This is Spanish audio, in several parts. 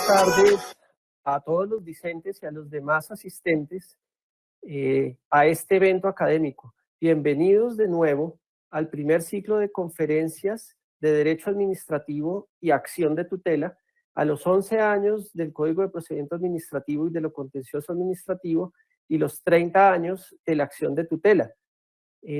tardes a todos los discentes y a los demás asistentes a este evento académico. Bienvenidos de nuevo al primer ciclo de conferencias de Derecho Administrativo y Acción de Tutela a los 11 años del Código de Procedimiento Administrativo y de lo Contencioso Administrativo y los 30 años de la Acción de Tutela.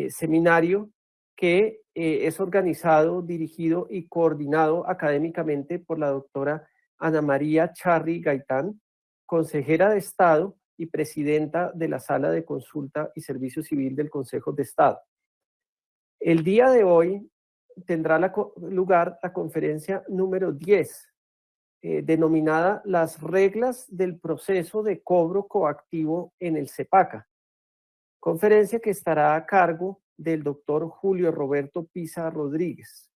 Seminario que es organizado, dirigido y coordinado académicamente por la doctora Ana María Charri Gaitán, consejera de Estado y presidenta de la Sala de Consulta y Servicio Civil del Consejo de Estado. El día de hoy tendrá lugar la conferencia número 10, denominada Las reglas del proceso de cobro coactivo en el CEPACA. Conferencia que estará a cargo del doctor Julio Roberto Pisa Rodríguez.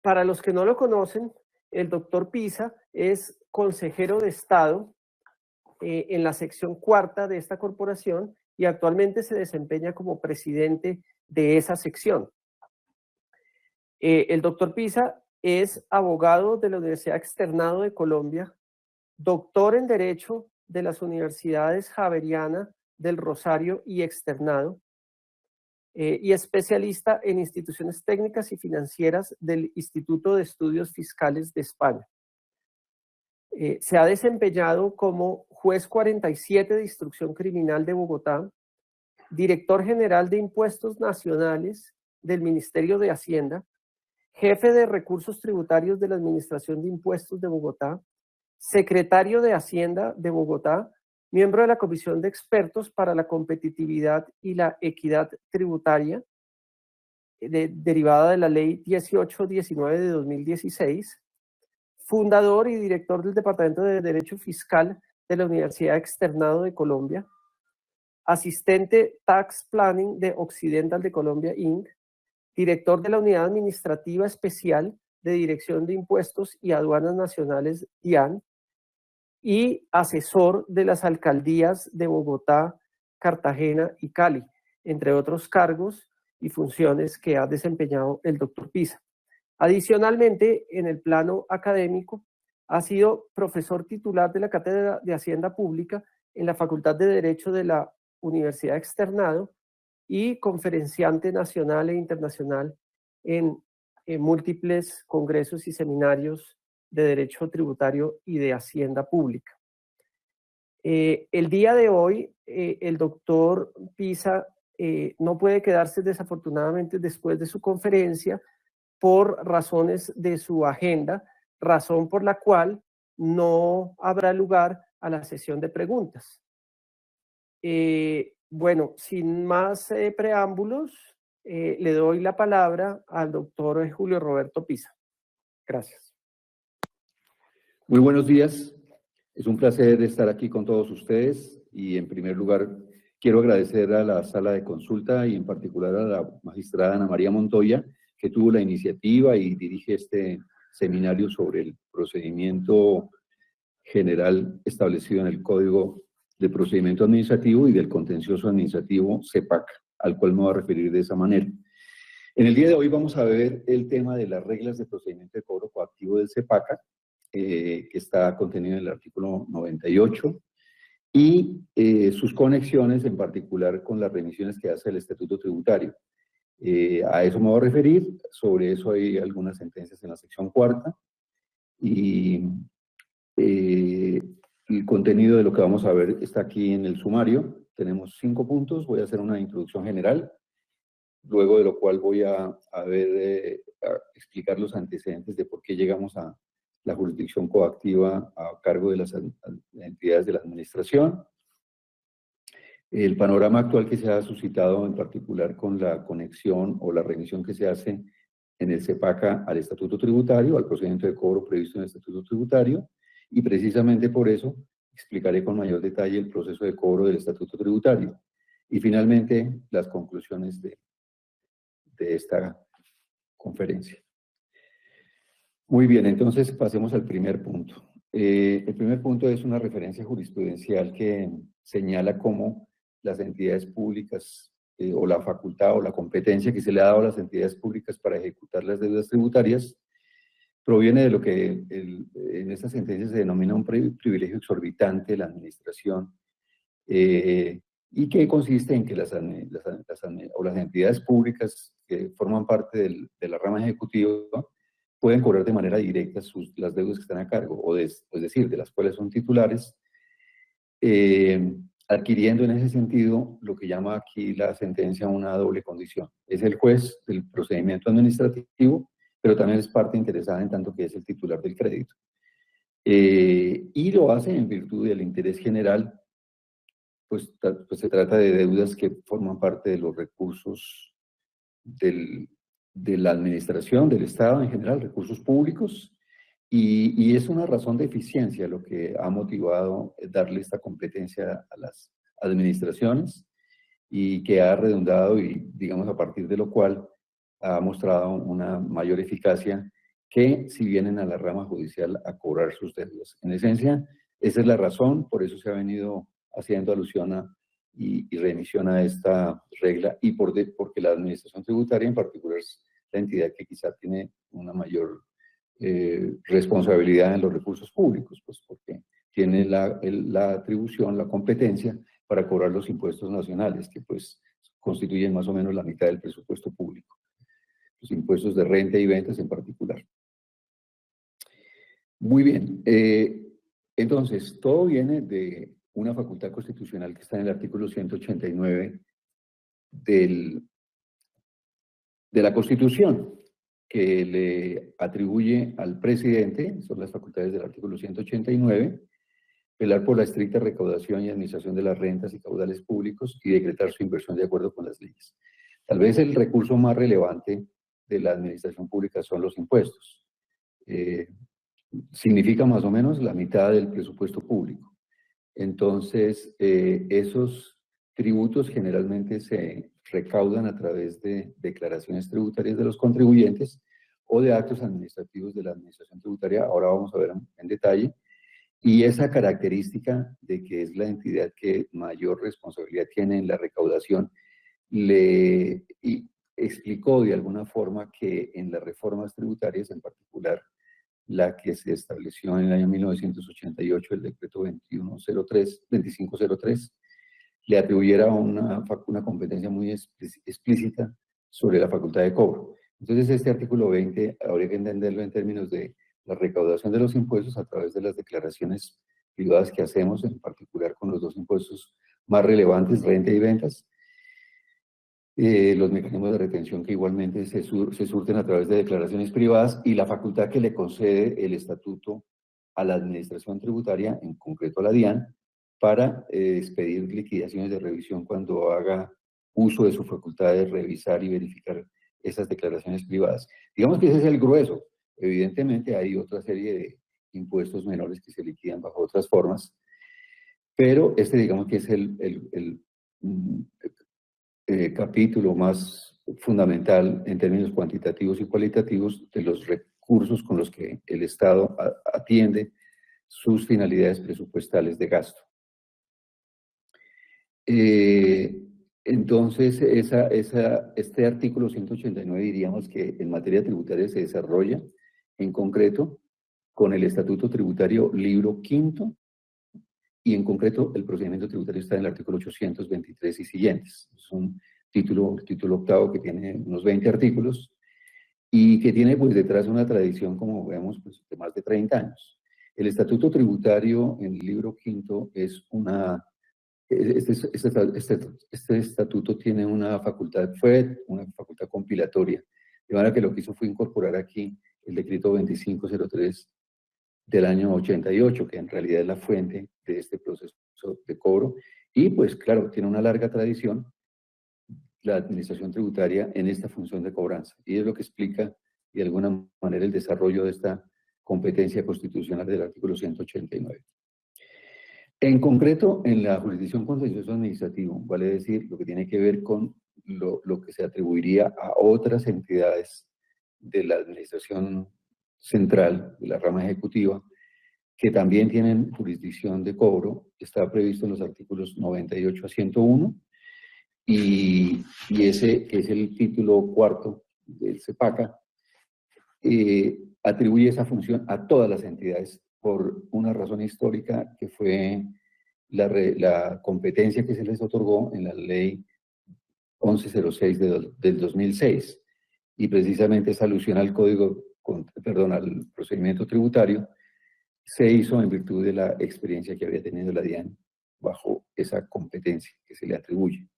Para los que no lo conocen, el doctor Pisa es consejero de Estado en la sección cuarta de esta corporación y actualmente se desempeña como presidente de esa sección. El doctor Pisa es abogado de la Universidad Externado de Colombia, doctor en Derecho de las Universidades Javeriana del Rosario y Externado, y especialista en instituciones técnicas y financieras del Instituto de Estudios Fiscales de España. Se ha desempeñado como juez 47 de Instrucción Criminal de Bogotá, director general de Impuestos Nacionales del Ministerio de Hacienda, jefe de Recursos Tributarios de la Administración de Impuestos de Bogotá, secretario de Hacienda de Bogotá, miembro de la Comisión de Expertos para la Competitividad y la Equidad Tributaria, derivada de la Ley 1819 de 2016, fundador y director del Departamento de Derecho Fiscal de la Universidad Externado de Colombia, asistente Tax Planning de Occidental de Colombia, Inc., director de la Unidad Administrativa Especial de Dirección de Impuestos y Aduanas Nacionales, DIAN, y asesor de las alcaldías de Bogotá, Cartagena y Cali, entre otros cargos y funciones que ha desempeñado el doctor Pisa. Adicionalmente, en el plano académico, ha sido profesor titular de la Cátedra de Hacienda Pública en la Facultad de Derecho de la Universidad Externado y conferenciante nacional e internacional en múltiples congresos y seminarios de Derecho Tributario y de Hacienda Pública. El día de hoy, el doctor Pisa no puede quedarse desafortunadamente después de su conferencia por razones de su agenda, razón por la cual no habrá lugar a la sesión de preguntas. Bueno, sin más preámbulos, le doy la palabra al doctor Julio Roberto Pisa. Gracias. Muy buenos días, es un placer estar aquí con todos ustedes y en primer lugar quiero agradecer a la Sala de Consulta y en particular a la magistrada Ana María Montoya que tuvo la iniciativa y dirige este seminario sobre el procedimiento general establecido en el Código de Procedimiento Administrativo y del Contencioso Administrativo CEPACA, al cual me voy a referir de esa manera. En el día de hoy vamos a ver el tema de las reglas de procedimiento de cobro coactivo del CEPACA, que está contenido en el artículo 98, y sus conexiones, en particular con las remisiones que hace el Estatuto Tributario. A eso me voy a referir, sobre eso hay algunas sentencias en la sección cuarta, y el contenido de lo que vamos a ver está aquí en el sumario. Tenemos 5 puntos, voy a hacer una introducción general, luego de lo cual voy a explicar los antecedentes de por qué llegamos a la jurisdicción coactiva a cargo de las entidades de la administración, el panorama actual que se ha suscitado en particular con la conexión o la remisión que se hace en el CEPACA al Estatuto Tributario, al procedimiento de cobro previsto en el Estatuto Tributario, y precisamente por eso explicaré con mayor detalle el proceso de cobro del Estatuto Tributario. Y finalmente, las conclusiones de esta conferencia. Muy bien, entonces pasemos al primer punto. El primer punto es una referencia jurisprudencial que señala cómo las entidades públicas o la facultad o la competencia que se le ha dado a las entidades públicas para ejecutar las deudas tributarias proviene de lo que en esta sentencia se denomina un privilegio exorbitante de la administración, y que consiste en que las entidades públicas que forman parte de la rama ejecutiva pueden cobrar de manera directa las deudas que están a cargo, es decir, de las cuales son titulares, adquiriendo en ese sentido lo que llama aquí la sentencia una doble condición. Es el juez del procedimiento administrativo, pero también es parte interesada en tanto que es el titular del crédito. Y lo hace en virtud del interés general, pues se trata de deudas que forman parte de los recursos de la administración, del Estado en general, recursos públicos, y es una razón de eficiencia lo que ha motivado darle esta competencia a las administraciones y que ha redundado y, digamos, a partir de lo cual ha mostrado una mayor eficacia que si vienen a la rama judicial a cobrar sus deudas. En esencia, esa es la razón, por eso se ha venido haciendo alusión y remisión a esta regla, y porque la administración tributaria en particular es la entidad que quizá tiene una mayor responsabilidad en los recursos públicos, pues porque tiene la atribución, la competencia para cobrar los impuestos nacionales, que pues constituyen más o menos la mitad del presupuesto público, los impuestos de renta y ventas en particular. Muy bien, entonces todo viene de una facultad constitucional que está en el artículo 189 de la Constitución, que le atribuye al presidente, son las facultades del artículo 189, velar por la estricta recaudación y administración de las rentas y caudales públicos y decretar su inversión de acuerdo con las leyes. Tal vez el recurso más relevante de la administración pública son los impuestos. Significa más o menos la mitad del presupuesto público. Entonces, esos tributos generalmente se recaudan a través de declaraciones tributarias de los contribuyentes o de actos administrativos de la administración tributaria. Ahora vamos a ver en detalle. Y esa característica de que es la entidad que mayor responsabilidad tiene en la recaudación, explicó de alguna forma que en las reformas tributarias, en particular la que se estableció en el año 1988, el decreto 2503, le atribuyera una competencia muy explícita sobre la facultad de cobro. Entonces, este artículo 20 habría que entenderlo en términos de la recaudación de los impuestos a través de las declaraciones privadas que hacemos, en particular con los dos impuestos más relevantes, renta y ventas, los mecanismos de retención que igualmente se surten a través de declaraciones privadas, y la facultad que le concede el estatuto a la administración tributaria, en concreto a la DIAN, para expedir liquidaciones de revisión cuando haga uso de su facultad de revisar y verificar esas declaraciones privadas. Digamos que ese es el grueso. Evidentemente hay otra serie de impuestos menores que se liquidan bajo otras formas, pero este digamos que es el capítulo más fundamental en términos cuantitativos y cualitativos de los recursos con los que el Estado atiende sus finalidades presupuestales de gasto. Entonces, este artículo 189 diríamos que en materia tributaria se desarrolla en concreto con el Estatuto Tributario Libro Quinto, y en concreto el procedimiento tributario está en el artículo 823 y siguientes. Es un título octavo que tiene unos 20 artículos y que tiene pues detrás una tradición, como vemos, pues, de más de 30 años. El Estatuto Tributario en el Libro Quinto es este estatuto tiene una facultad compilatoria, de manera que lo que hizo fue incorporar aquí el decreto 2503 del año 88, que en realidad es la fuente de este proceso de cobro, y pues claro, tiene una larga tradición la administración tributaria en esta función de cobranza, y es lo que explica de alguna manera el desarrollo de esta competencia constitucional del artículo 189. En concreto, en la jurisdicción contencioso administrativo, vale decir, lo que tiene que ver con lo que se atribuiría a otras entidades de la administración central, de la rama ejecutiva, que también tienen jurisdicción de cobro, está previsto en los artículos 98 a 101, y ese que es el título cuarto del CEPACA, atribuye esa función a todas las entidades por una razón histórica que fue la competencia que se les otorgó en la ley 1106 del 2006, y precisamente esa alusión al al procedimiento tributario se hizo en virtud de la experiencia que había tenido la DIAN bajo esa competencia que se le atribuye.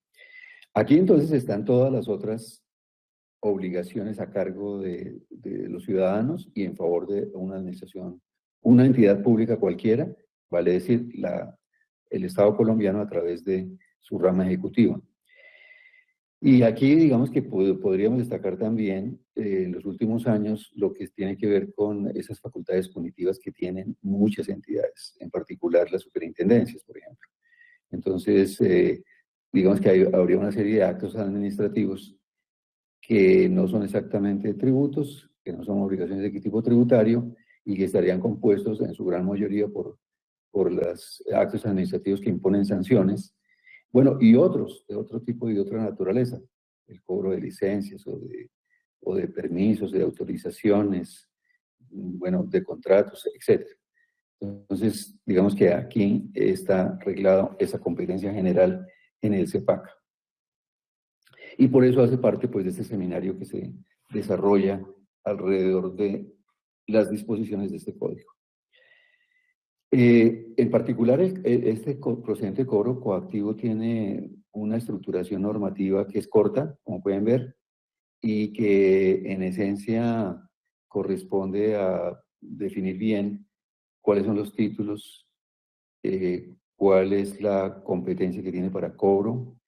Aquí entonces están todas las otras obligaciones a cargo de los ciudadanos y en favor de una administración, una entidad pública cualquiera, vale decir, el Estado colombiano a través de su rama ejecutiva. Y aquí digamos que podríamos destacar también en los últimos años lo que tiene que ver con esas facultades punitivas que tienen muchas entidades, en particular las superintendencias, por ejemplo. Entonces, digamos que habría una serie de actos administrativos que no son exactamente tributos, que no son obligaciones de tipo tributario y que estarían compuestos en su gran mayoría por los actos administrativos que imponen sanciones. Bueno, y otros, de otro tipo y de otra naturaleza, el cobro de licencias o de permisos, de autorizaciones, bueno, de contratos, etc. Entonces, digamos que aquí está arreglada esa competencia general en el CEPAC. Y por eso hace parte, pues, de este seminario que se desarrolla alrededor de las disposiciones de este código. En particular, este procedimiento de cobro coactivo tiene una estructuración normativa que es corta, como pueden ver, y que en esencia corresponde a definir bien cuáles son los títulos, cuál es la competencia que tiene para cobro,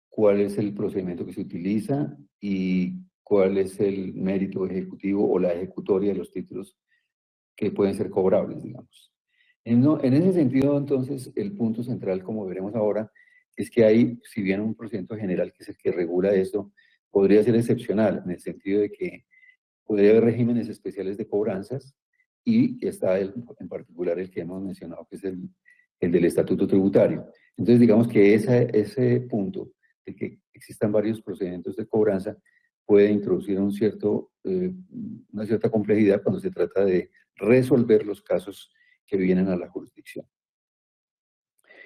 cuál es el procedimiento que se utiliza y cuál es el mérito ejecutivo o la ejecutoria de los títulos que pueden ser cobrables, digamos. En ese sentido, entonces, el punto central, como veremos ahora, es que hay, si bien un procedimiento general que es el que regula esto, podría ser excepcional, en el sentido de que podría haber regímenes especiales de cobranzas, y está en particular el que hemos mencionado, que es el del estatuto tributario. Entonces, digamos que ese punto de que existan varios procedimientos de cobranza puede introducir una cierta complejidad cuando se trata de resolver los casos que vienen a la jurisdicción.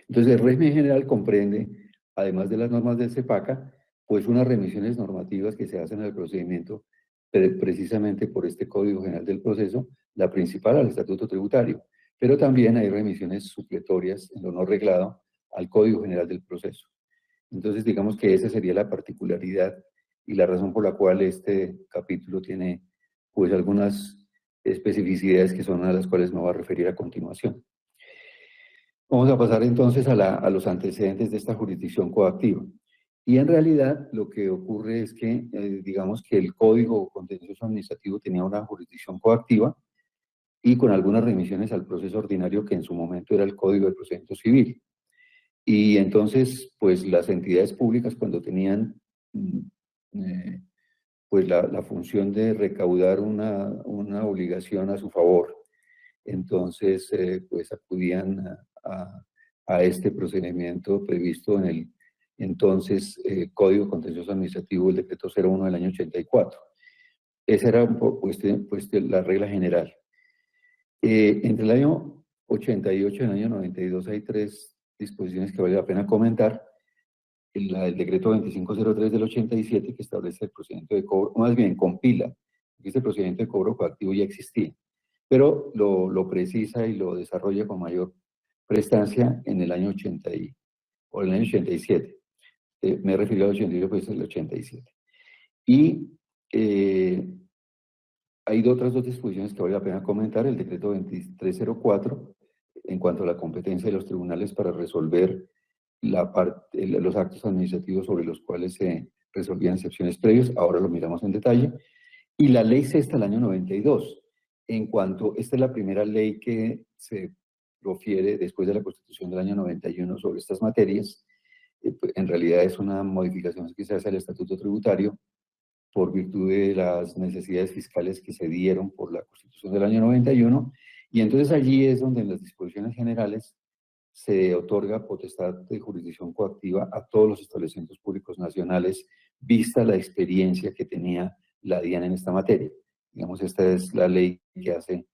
Entonces, el régimen general comprende, además de las normas del CEPACA, pues unas remisiones normativas que se hacen al procedimiento precisamente por este Código General del Proceso, la principal al Estatuto Tributario, pero también hay remisiones supletorias en lo no reglado al Código General del Proceso. Entonces, digamos que esa sería la particularidad y la razón por la cual este capítulo tiene, pues, algunas especificidades que son a las cuales me voy a referir a continuación. Vamos a pasar entonces a los antecedentes de esta jurisdicción coactiva. Y en realidad lo que ocurre es que, digamos que el Código Contencioso Administrativo tenía una jurisdicción coactiva y con algunas remisiones al proceso ordinario que en su momento era el Código de Procedimiento Civil. Y entonces, pues las entidades públicas cuando tenían pues la función de recaudar una obligación a su favor, entonces pues acudían a este procedimiento previsto en el entonces Código Contencioso Administrativo, el decreto 01 del año 84. Esa era pues, la regla general. Entre el año 88 y el año 92 hay tres disposiciones que vale la pena comentar. El decreto 2503 del 87 que establece el procedimiento de cobro, más bien compila, este procedimiento de cobro coactivo ya existía, pero lo precisa y lo desarrolla con mayor prestancia en el año 87. Me he referido al 88, pues el 87. Y hay otras dos disposiciones que vale la pena comentar. El decreto 2304, en cuanto a la competencia de los tribunales para resolver los actos administrativos sobre los cuales se resolvían excepciones previas, ahora lo miramos en detalle. Y la ley sexta del año 92, en cuanto, esta es la primera ley que se profiere después de la Constitución del año 91 sobre estas materias. En realidad es una modificación que se hace al Estatuto Tributario por virtud de las necesidades fiscales que se dieron por la Constitución del año 91, y entonces allí es donde en las disposiciones generales se otorga potestad de jurisdicción coactiva a todos los establecimientos públicos nacionales, vista la experiencia que tenía la DIAN en esta materia. Digamos, esta es la ley que hace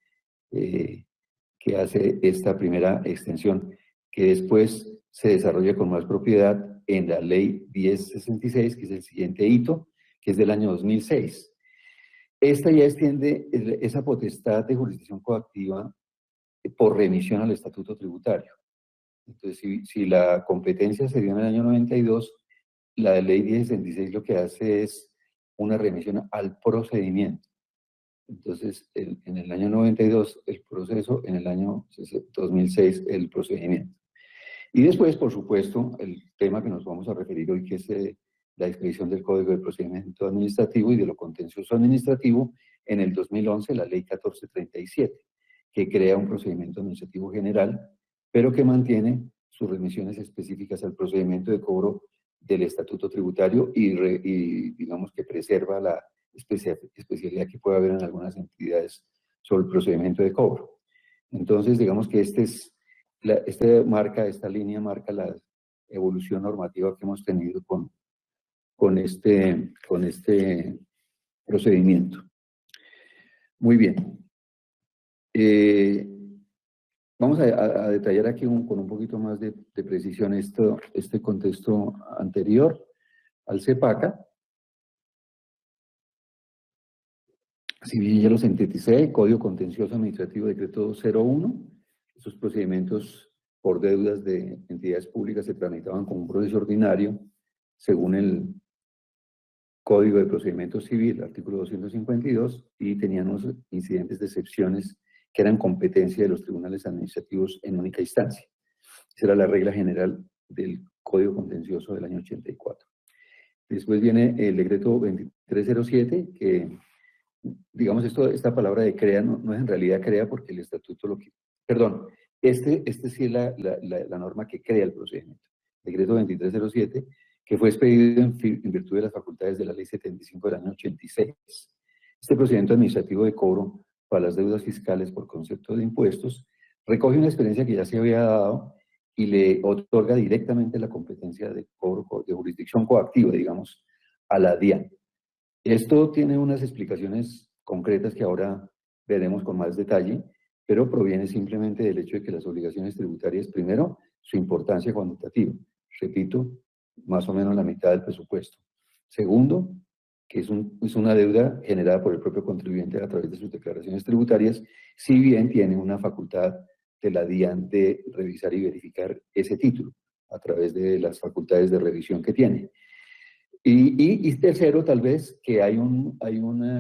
esta primera extensión, que después se desarrolla con más propiedad en la ley 1066, que es el siguiente hito, que es del año 2006. Esta ya extiende esa potestad de jurisdicción coactiva por remisión al estatuto tributario. Entonces, si la competencia se dio en el año 92, la ley 1066 lo que hace es una remisión al procedimiento. Entonces, en el año 92 el proceso, en el año 2006 el procedimiento. Y después, por supuesto, el tema que nos vamos a referir hoy, que es la expedición del Código de Procedimiento Administrativo y de lo contencioso administrativo, en el 2011, la Ley 1437, que crea un procedimiento administrativo general, pero que mantiene sus remisiones específicas al procedimiento de cobro del Estatuto Tributario y digamos que preserva la especialidad que puede haber en algunas entidades sobre el procedimiento de cobro. Entonces, digamos que esta línea marca la evolución normativa que hemos tenido con este procedimiento. Muy bien. Vamos a detallar aquí con un poquito más de precisión este contexto anterior al CEPACA. Si bien ya lo sinteticé, Código Contencioso Administrativo Decreto 01, esos procedimientos por deudas de entidades públicas se tramitaban como un proceso ordinario según el Código de Procedimiento Civil, artículo 252, y tenían unos incidentes de excepciones que eran competencia de los tribunales administrativos en única instancia. Esa era la regla general del Código Contencioso del año 84. Después viene el decreto 2307, que, digamos, esta palabra de crea no es en realidad crea porque el estatuto lo que... Perdón, este sí es la norma que crea el procedimiento. Decreto 2307, que fue expedido en virtud de las facultades de la Ley 75 del año 86. Este procedimiento administrativo de cobro para las deudas fiscales por concepto de impuestos recoge una experiencia que ya se había dado y le otorga directamente la competencia de cobro de jurisdicción coactiva, digamos, a la DIAN. Esto tiene unas explicaciones concretas que ahora veremos con más detalle, pero proviene simplemente del hecho de que las obligaciones tributarias, primero, su importancia cuantitativa, repito, más o menos la mitad del presupuesto. Segundo, que es una deuda generada por el propio contribuyente a través de sus declaraciones tributarias, si bien tiene una facultad de la DIAN de revisar y verificar ese título a través de las facultades de revisión que tiene. Y tercero, tal vez, que hay un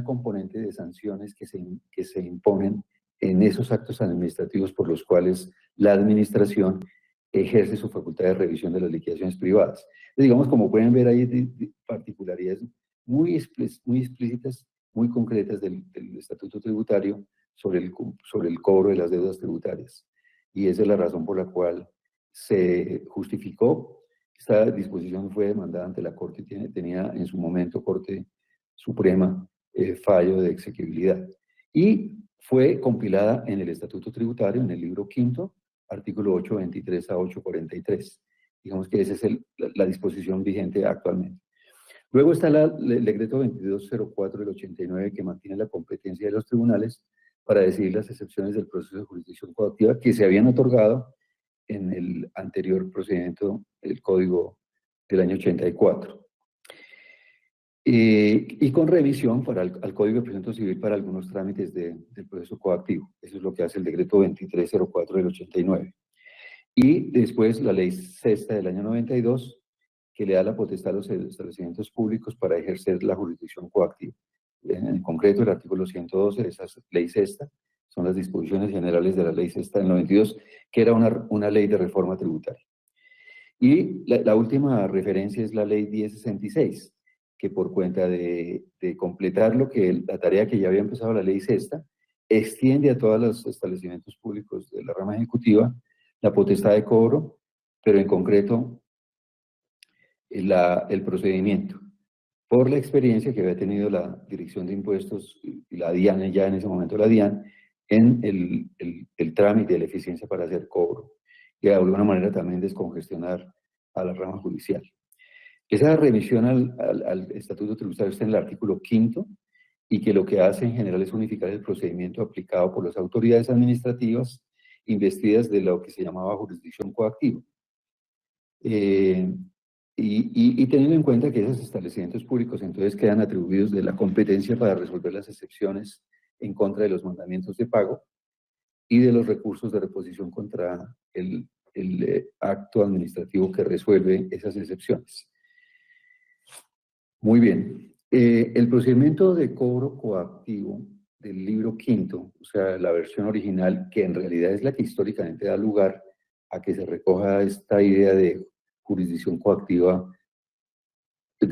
componente de sanciones que se imponen en esos actos administrativos por los cuales la administración ejerce su facultad de revisión de las liquidaciones privadas. Digamos, como pueden ver, hay particularidades muy explícitas, muy concretas del Estatuto Tributario sobre el cobro de las deudas tributarias. Y esa es la razón por la cual se justificó. Esta disposición fue demandada ante la Corte, tenía en su momento Corte Suprema fallo de exequibilidad. Y fue compilada en el Estatuto Tributario, en el libro quinto, artículo 823 a 843. Digamos que esa es la disposición vigente actualmente. Luego está el decreto 2204 del 89, que mantiene la competencia de los tribunales para decidir las excepciones del proceso de jurisdicción coactiva que se habían otorgado en el anterior procedimiento, el Código del año 84. Y con revisión al Código de Procedimiento Civil para algunos trámites del proceso coactivo. Eso es lo que hace el decreto 2304 del 89. Y después la ley sexta del año 92, que le da la potestad a los establecimientos públicos para ejercer la jurisdicción coactiva. En concreto, el artículo 112 de esa ley sexta son las disposiciones generales de la ley sexta del 92, que era una ley de reforma tributaria. Y la última referencia es la ley 1066, que por cuenta de completar la tarea que ya había empezado la ley sexta, extiende a todos los establecimientos públicos de la rama ejecutiva la potestad de cobro, pero en concreto el procedimiento. Por la experiencia que había tenido la Dirección de Impuestos y la DIAN, ya en ese momento la DIAN, en el trámite de la eficiencia para hacer cobro y de alguna manera también descongestionar a la rama judicial. Esa remisión al Estatuto Tributario está en el artículo quinto y que lo que hace en general es unificar el procedimiento aplicado por las autoridades administrativas investidas de lo que se llamaba jurisdicción coactiva. Y teniendo en cuenta que esos establecimientos públicos entonces quedan atribuidos de la competencia para resolver las excepciones en contra de los mandamientos de pago y de los recursos de reposición contra el acto administrativo que resuelve esas excepciones. Muy bien. El procedimiento de cobro coactivo del libro quinto, o sea, la versión original, que en realidad es la que históricamente da lugar a que se recoja esta idea de jurisdicción coactiva,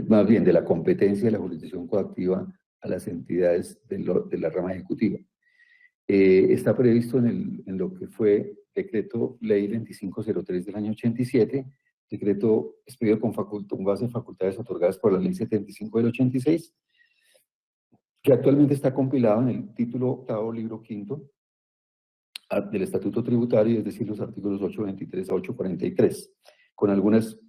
más bien de la competencia de la jurisdicción coactiva a las entidades de la rama ejecutiva. Está previsto en lo que fue Decreto Ley 2503 del año 87, decreto expedido con base en facultades otorgadas por la Ley 75 del 86, que actualmente está compilado en el título octavo, libro quinto, del Estatuto Tributario, es decir, los artículos 823 a 843, con algunas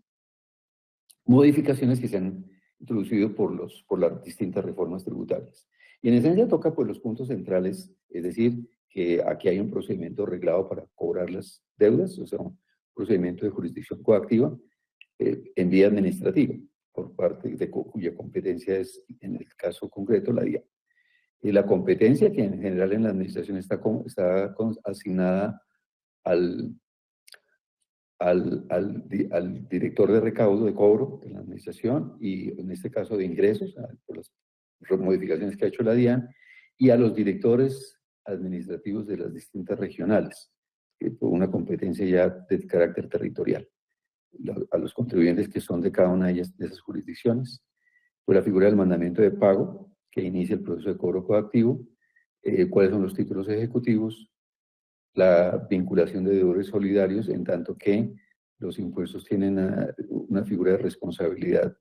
modificaciones que se han introducido por las distintas reformas tributarias. Y en esencia toca pues los puntos centrales, es decir, que aquí hay un procedimiento reglado para cobrar las deudas, o sea, un procedimiento de jurisdicción coactiva en vía administrativa, por parte de cuya competencia es, en el caso concreto, la DIAN. Y la competencia que en general en la administración está asignada al director de recaudo, de cobro de la administración, y en este caso de ingresos, por las modificaciones que ha hecho la DIAN, y a los directores administrativos de las distintas regionales, por una competencia ya de carácter territorial, a los contribuyentes que son de cada una de esas jurisdicciones, por la figura del mandamiento de pago, que inicia el proceso de cobro coactivo, cuáles son los títulos ejecutivos, la vinculación de deudores solidarios, en tanto que los impuestos tienen una figura de responsabilidad.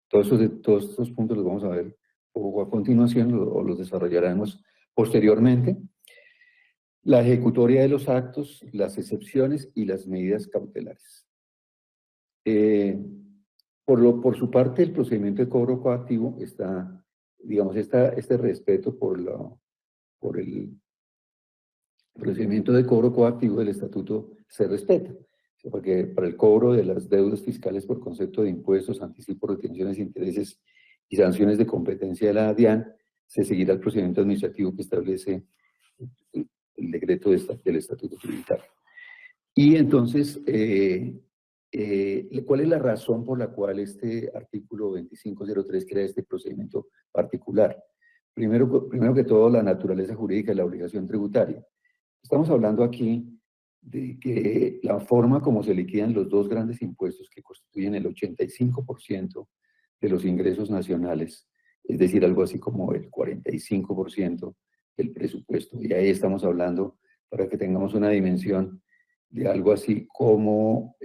Todos estos puntos los vamos a ver poco a continuación, o los desarrollaremos posteriormente. La ejecutoria de los actos, las excepciones y las medidas cautelares. Por su parte, el procedimiento de cobro coactivo está, digamos, este respeto por el procedimiento de cobro coactivo del estatuto se respeta, porque para el cobro de las deudas fiscales por concepto de impuestos, anticipos, retenciones, intereses y sanciones de competencia de la DIAN, se seguirá el procedimiento administrativo que establece el decreto del estatuto tributario. Y entonces, ¿cuál es la razón por la cual este artículo 2503 crea este procedimiento particular? Primero que todo, la naturaleza jurídica de la obligación tributaria. Estamos hablando aquí de que la forma como se liquidan los dos grandes impuestos que constituyen el 85% de los ingresos nacionales, es decir, algo así como el 45% del presupuesto. Y ahí estamos hablando, para que tengamos una dimensión, de algo así como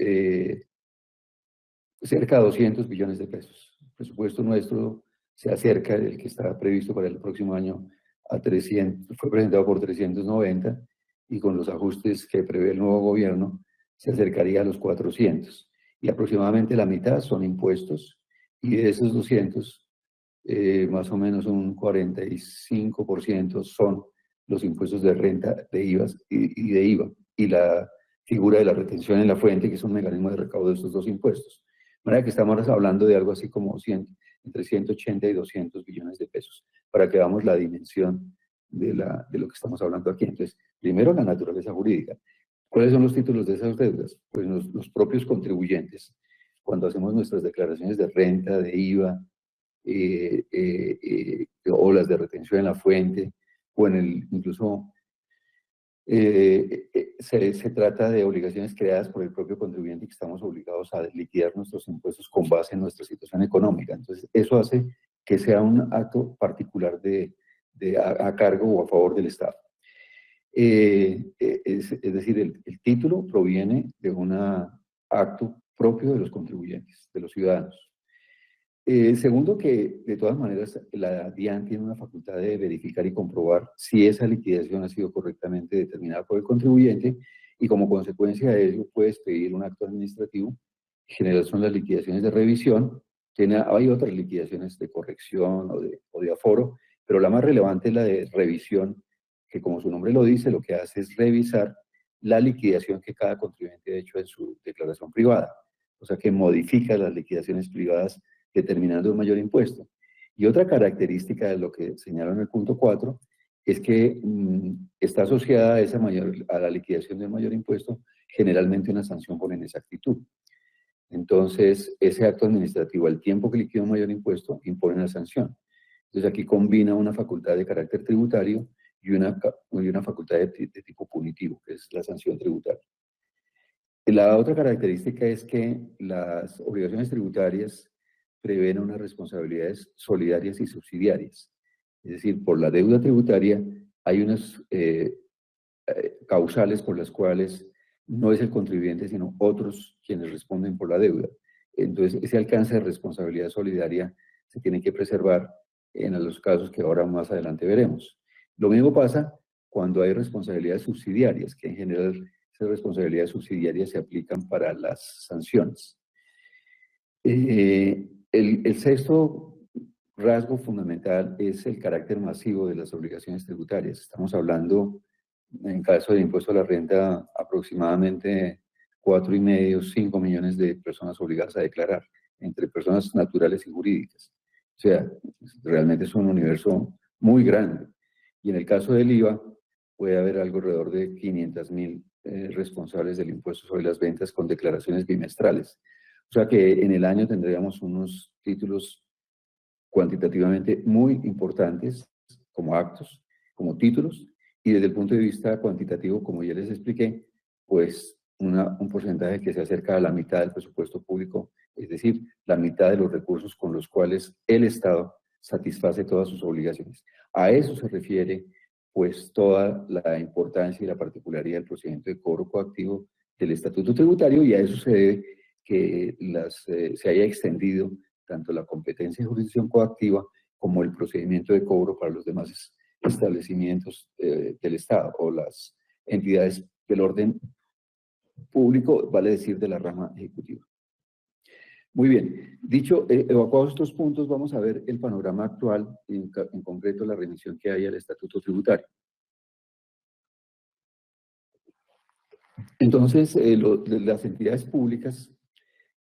cerca de 200 billones de pesos. El presupuesto nuestro se acerca, el que está previsto para el próximo año, a 300, fue presentado por 390, y con los ajustes que prevé el nuevo gobierno, se acercaría a los 400. Y aproximadamente la mitad son impuestos, y de esos 200, más o menos un 45% son los impuestos de renta, de IVA y de IVA, y la figura de la retención en la fuente, que es un mecanismo de recaudo de estos dos impuestos. De manera que estamos hablando de algo así como entre 180 y 200 billones de pesos, para que veamos la dimensión de lo que estamos hablando aquí. Entonces, primero, la naturaleza jurídica. ¿Cuáles son los títulos de esas deudas? Pues los propios contribuyentes, cuando hacemos nuestras declaraciones de renta, de IVA, o las de retención en la fuente, o incluso se trata de obligaciones creadas por el propio contribuyente, que estamos obligados a liquidar nuestros impuestos con base en nuestra situación económica. Entonces, eso hace que sea un acto particular a cargo o a favor del Estado. Es decir, el título proviene de un acto propio de los contribuyentes, de los ciudadanos. Segundo, que de todas maneras la DIAN tiene una facultad de verificar y comprobar si esa liquidación ha sido correctamente determinada por el contribuyente, y como consecuencia de ello puedes pedir un acto administrativo. En general son las liquidaciones de revisión. Hay otras liquidaciones de corrección o de aforo, pero la más relevante es la de revisión, que como su nombre lo dice, lo que hace es revisar la liquidación que cada contribuyente ha hecho en su declaración privada, o sea que modifica las liquidaciones privadas determinando un mayor impuesto. Y otra característica de lo que señaló en el punto 4 es que está asociada a, a la liquidación de un mayor impuesto generalmente una sanción por inexactitud. Entonces, ese acto administrativo, al tiempo que liquida un mayor impuesto, impone una sanción. Entonces, aquí combina una facultad de carácter tributario y una facultad de tipo punitivo, que es la sanción tributaria. La otra característica es que las obligaciones tributarias prevén unas responsabilidades solidarias y subsidiarias. Es decir, por la deuda tributaria hay unas causales por las cuales no es el contribuyente, sino otros quienes responden por la deuda. Entonces, ese alcance de responsabilidad solidaria se tiene que preservar en los casos que ahora más adelante veremos. Lo mismo pasa cuando hay responsabilidades subsidiarias, que en general esas responsabilidades subsidiarias se aplican para las sanciones. El sexto rasgo fundamental es el carácter masivo de las obligaciones tributarias. Estamos hablando, en caso de impuesto a la renta, aproximadamente 4,5, 5 millones de personas obligadas a declarar, entre personas naturales y jurídicas. O sea, realmente es un universo muy grande. Y en el caso del IVA, puede haber algo alrededor de 500,000 responsables del impuesto sobre las ventas con declaraciones bimestrales. O sea que en el año tendríamos unos títulos cuantitativamente muy importantes como actos, como títulos, y desde el punto de vista cuantitativo, como ya les expliqué, pues un porcentaje que se acerca a la mitad del presupuesto público, es decir, la mitad de los recursos con los cuales el Estado satisface todas sus obligaciones. A eso se refiere, pues, toda la importancia y la particularidad del procedimiento de cobro coactivo del Estatuto Tributario, y a eso se debe que se haya extendido tanto la competencia de jurisdicción coactiva como el procedimiento de cobro para los demás establecimientos del Estado o las entidades del orden público, vale decir, de la rama ejecutiva. Muy bien, evacuados estos puntos, vamos a ver el panorama actual, en concreto la remisión que hay al Estatuto Tributario. Entonces, las entidades públicas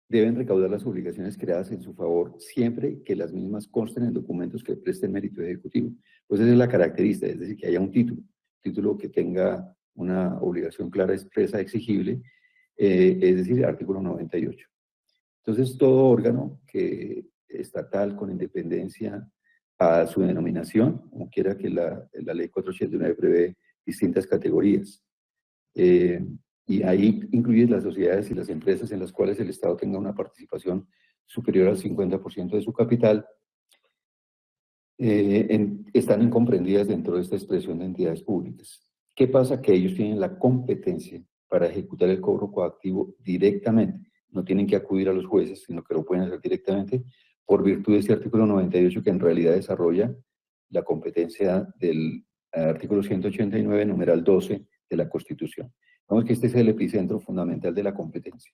deben recaudar las obligaciones creadas en su favor siempre que las mismas consten en documentos que presten mérito ejecutivo. Pues esa es la característica, es decir, que haya un título que tenga una obligación clara, expresa, exigible, es decir, artículo 98. Entonces, todo órgano estatal con independencia a su denominación, como quiera que la ley 489 prevé distintas categorías. Y ahí incluye las sociedades y las empresas en las cuales el Estado tenga una participación superior al 50% de su capital, están incomprendidas dentro de esta expresión de entidades públicas. ¿Qué pasa? Que ellos tienen la competencia para ejecutar el cobro coactivo directamente. No tienen que acudir a los jueces, sino que lo pueden hacer directamente por virtud de este artículo 98 que en realidad desarrolla la competencia del artículo 189, numeral 12 de la Constitución. Vemos que este es el epicentro fundamental de la competencia.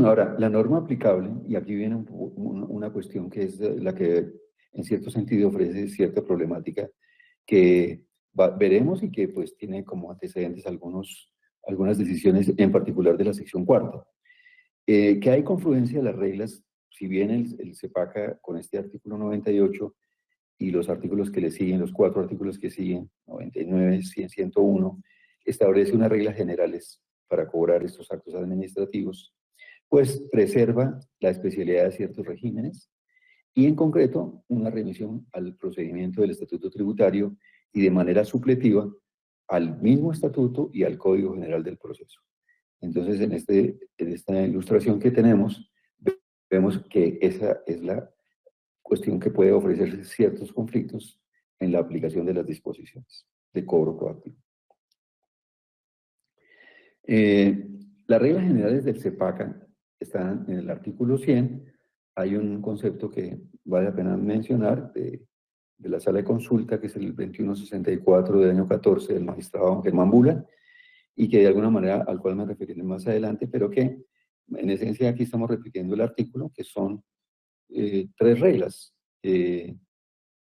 Ahora, la norma aplicable, y aquí viene una cuestión que es la que en cierto sentido ofrece cierta problemática que veremos y que pues tiene como antecedentes algunas decisiones, en particular de la sección cuarta. Que hay confluencia de las reglas, si bien el CEPACA con este artículo 98 y los artículos que le siguen, los 4 artículos que siguen, 99, 100, 101, establece unas reglas generales para cobrar estos actos administrativos, pues preserva la especialidad de ciertos regímenes y en concreto una remisión al procedimiento del Estatuto Tributario y de manera supletiva al mismo estatuto y al Código General del Proceso. Entonces, en esta ilustración que tenemos, vemos que esa es la cuestión que puede ofrecerse ciertos conflictos en la aplicación de las disposiciones de cobro coactivo. Las reglas generales del CEPACA están en el artículo 100. Hay un concepto que vale la pena mencionar de la sala de consulta, que es el 2164 del año 14 del magistrado Germán Bula, y que de alguna manera al cual me referiré más adelante, pero que en esencia aquí estamos repitiendo el artículo, que son 3 reglas.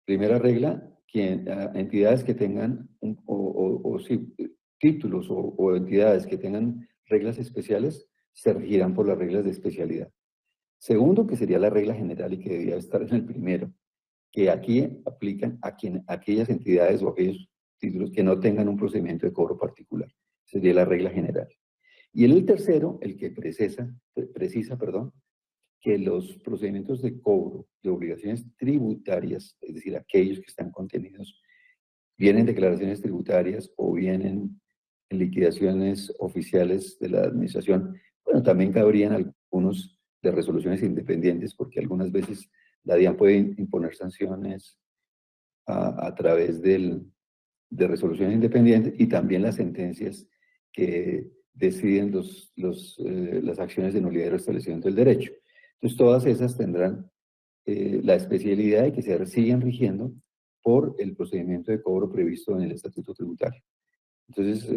Primera regla, entidades que tengan, títulos o entidades que tengan reglas especiales se regirán por las reglas de especialidad. Segundo, que sería la regla general y que debía estar en el primero, que aquí aplican a aquellas entidades o aquellos títulos que no tengan un procedimiento de cobro particular. Sería la regla general. Y el tercero, el que precisa, que los procedimientos de cobro de obligaciones tributarias, es decir, aquellos que están contenidos bien en declaraciones tributarias o bien en liquidaciones oficiales de la administración, bueno, también cabrían algunos de resoluciones independientes, porque algunas veces la DIAN puede imponer sanciones a través de resoluciones independientes, y también las sentencias que deciden las acciones de nulidad y restablecimiento del derecho. Entonces, todas esas tendrán la especialidad de que se siguen rigiendo por el procedimiento de cobro previsto en el Estatuto Tributario. Entonces,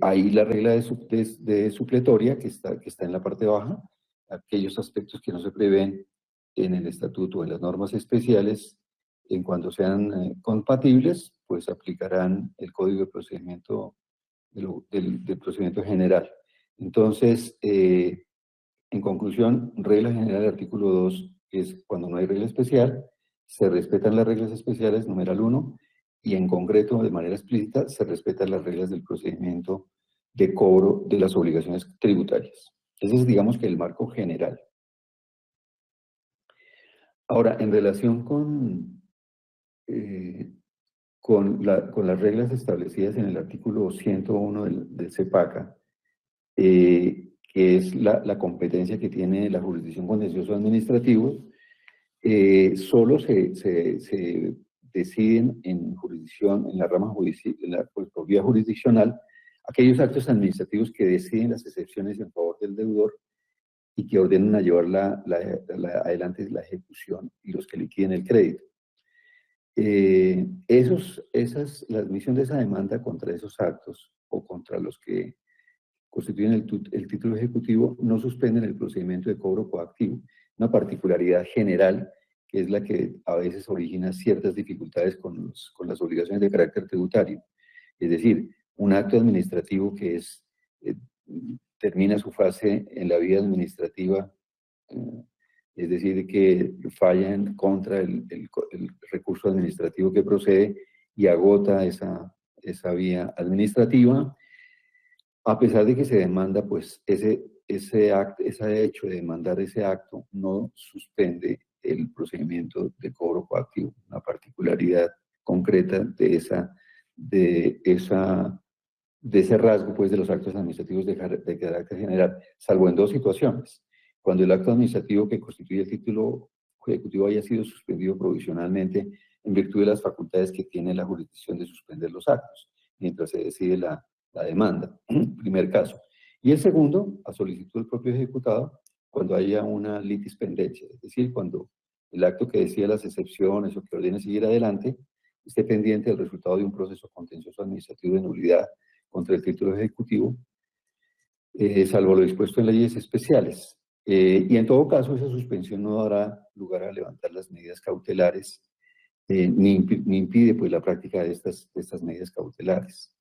ahí la regla de supletoria que está en la parte baja, aquellos aspectos que no se prevén en el Estatuto o en las normas especiales, en cuanto sean compatibles, pues aplicarán el Código de Procedimiento del procedimiento general. Entonces, en conclusión, regla general del artículo 2 es cuando no hay regla especial, se respetan las reglas especiales, numeral 1, y en concreto, de manera explícita, se respetan las reglas del procedimiento de cobro de las obligaciones tributarias. Ese es, digamos, que el marco general. Ahora, en relación con las reglas establecidas en el artículo 101 del CEPACA, que es la competencia que tiene la jurisdicción contencioso administrativo, solo se deciden en jurisdicción, en la rama judicial, por vía jurisdiccional, aquellos actos administrativos que deciden las excepciones en favor del deudor y que ordenen a llevar adelante la ejecución y los que liquiden el crédito. La admisión de esa demanda contra esos actos o contra los que constituyen el título ejecutivo no suspenden el procedimiento de cobro coactivo, una particularidad general que es la que a veces origina ciertas dificultades con las obligaciones de carácter tributario. Es decir, un acto administrativo que termina su fase en la vía administrativa, es decir, que falla en contra el recurso administrativo que procede y agota esa vía administrativa. A pesar de que se demanda, pues ese hecho de demandar ese acto no suspende el procedimiento de cobro coactivo, una particularidad concreta de ese rasgo, pues, de los actos administrativos de carácter general, salvo en dos situaciones: cuando el acto administrativo que constituye el título ejecutivo haya sido suspendido provisionalmente en virtud de las facultades que tiene la jurisdicción de suspender los actos, mientras se decide la demanda, primer caso. Y el segundo, a solicitud del propio ejecutado, cuando haya una litis pendencia, es decir, cuando el acto que decida las excepciones o que ordene seguir adelante esté pendiente del resultado de un proceso contencioso administrativo de nulidad contra el título ejecutivo, salvo lo dispuesto en leyes especiales. Y en todo caso, esa suspensión no dará lugar a levantar las medidas cautelares, ni impide, pues, la práctica de estas medidas cautelares.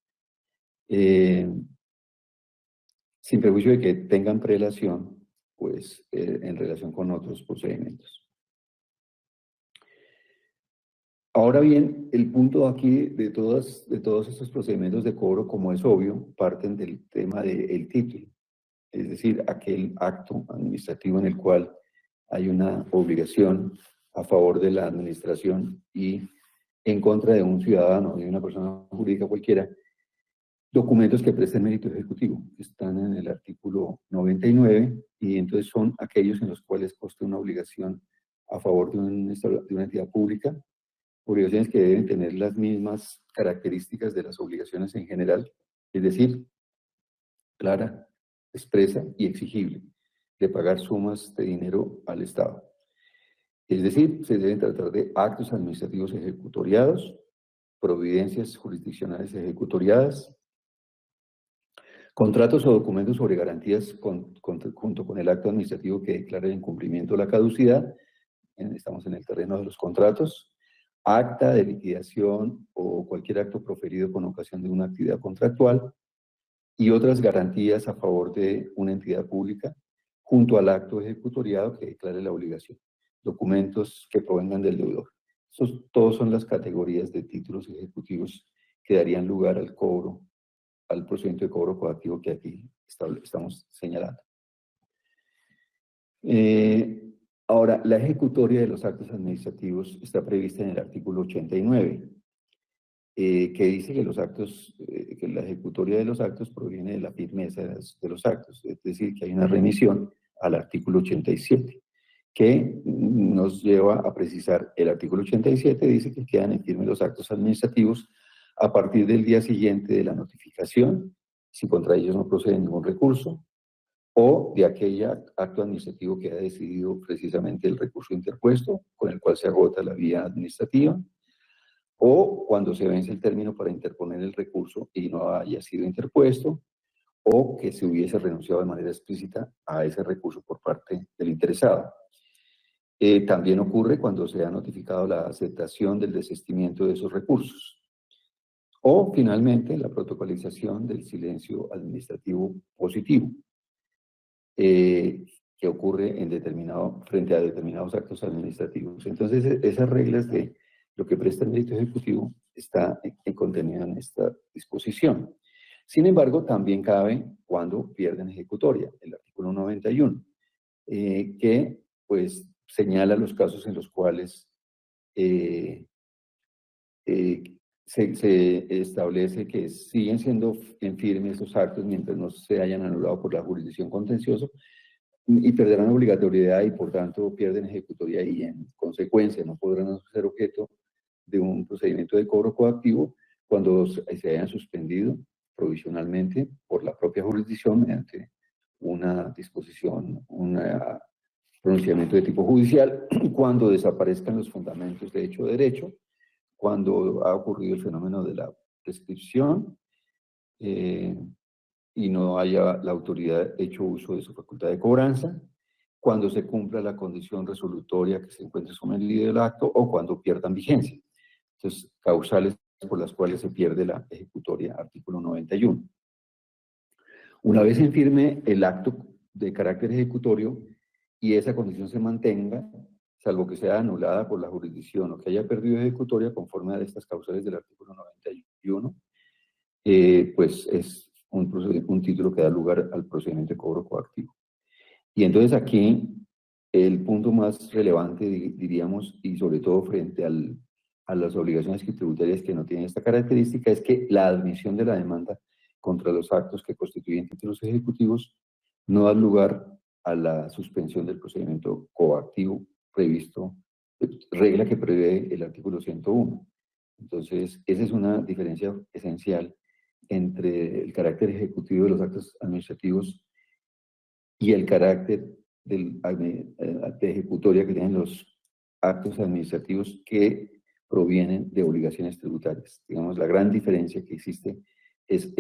Sin perjuicio de que tengan prelación, pues, en relación con otros procedimientos. Ahora bien, el punto aquí de todos estos procedimientos de cobro, como es obvio, parten del tema del título, es decir, aquel acto administrativo en el cual hay una obligación a favor de la administración y en contra de un ciudadano, de una persona jurídica cualquiera. Documentos que presten mérito ejecutivo, que están en el artículo 99, y entonces son aquellos en los cuales consta una obligación a favor de una entidad pública, obligaciones que deben tener las mismas características de las obligaciones en general, es decir, clara, expresa y exigible, de pagar sumas de dinero al Estado. Es decir, se deben tratar de actos administrativos ejecutoriados, providencias jurisdiccionales ejecutoriadas, contratos o documentos sobre garantías junto con el acto administrativo que declara el incumplimiento o la caducidad, estamos en el terreno de los contratos, acta de liquidación o cualquier acto proferido con ocasión de una actividad contractual y otras garantías a favor de una entidad pública, junto al acto ejecutoriado que declare la obligación, documentos que provengan del deudor. Todos son las categorías de títulos ejecutivos que darían lugar al cobro, al procedimiento de cobro coactivo que aquí estamos señalando. Ahora, la ejecutoria de los actos administrativos está prevista en el artículo 89, que dice que que la ejecutoria de los actos proviene de la firmeza de los actos, es decir, que hay una remisión al artículo 87, que nos lleva a precisar, el artículo 87 dice que quedan en firme los actos administrativos a partir del día siguiente de la notificación, si contra ellos no procede ningún recurso, o de aquel acto administrativo que ha decidido precisamente el recurso interpuesto, con el cual se agota la vía administrativa, o cuando se vence el término para interponer el recurso y no haya sido interpuesto, o que se hubiese renunciado de manera explícita a ese recurso por parte del interesado. También ocurre cuando se ha notificado la aceptación del desistimiento de esos recursos. O, finalmente, la protocolización del silencio administrativo positivo, que ocurre frente a determinados actos administrativos. Entonces, esas reglas de lo que presta el mérito ejecutivo está contenida en esta disposición. Sin embargo, también cabe cuando pierden ejecutoria, el artículo 91, que pues señala los casos en los cuales se establece que siguen siendo en firme esos actos mientras no se hayan anulado por la jurisdicción contenciosa y perderán obligatoriedad y por tanto pierden ejecutoria y en consecuencia no podrán ser objeto de un procedimiento de cobro coactivo cuando se hayan suspendido provisionalmente por la propia jurisdicción mediante una disposición, un pronunciamiento de tipo judicial, cuando desaparezcan los fundamentos de hecho derecho, cuando ha ocurrido el fenómeno de la prescripción y no haya la autoridad hecho uso de su facultad de cobranza, cuando se cumpla la condición resolutoria que se encuentre sometido del acto o cuando pierdan vigencia. Entonces, causales por las cuales se pierde la ejecutoria, artículo 91. Una vez en firme el acto de carácter ejecutorio y esa condición se mantenga, salvo que sea anulada por la jurisdicción o que haya perdido ejecutoria conforme a estas causales del artículo 91, pues es un título que da lugar al procedimiento de cobro coactivo. Y entonces aquí el punto más relevante, diríamos, y sobre todo frente a las obligaciones tributarias que no tienen esta característica, es que la admisión de la demanda contra los actos que constituyen títulos ejecutivos no da lugar a la suspensión del procedimiento coactivo previsto, regla que prevé el artículo 101. Entonces, esa es una diferencia esencial entre el carácter ejecutivo de los actos administrativos y el carácter de ejecutoria que tienen los actos administrativos que provienen de obligaciones tributarias. Digamos, la gran diferencia que existe es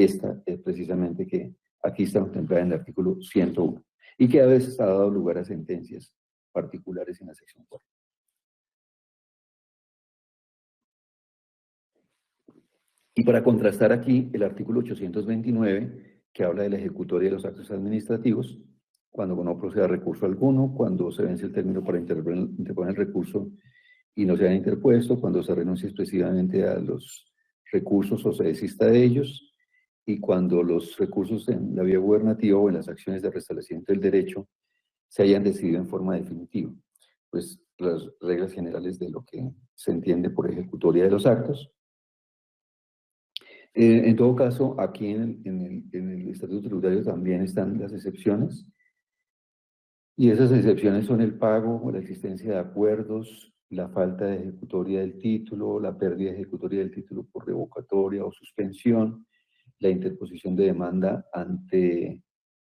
precisamente que aquí está contemplada en el artículo 101 y que a veces ha dado lugar a sentencias particulares en la sección 4. Y para contrastar aquí el artículo 829, que habla de la ejecutoria de los actos administrativos, cuando no proceda recurso alguno, cuando se vence el término para interponer el recurso y no se haya interpuesto, cuando se renuncia expresivamente a los recursos o se desista de ellos, y cuando los recursos en la vía gubernativa o en las acciones de restablecimiento del derecho se hayan decidido en forma definitiva. Pues las reglas generales de lo que se entiende por ejecutoria de los actos. En todo caso, aquí en el Estatuto Tributario también están las excepciones, y esas excepciones son el pago o la existencia de acuerdos, la falta de ejecutoria del título, la pérdida de ejecutoria del título por revocatoria o suspensión, la interposición de demanda ante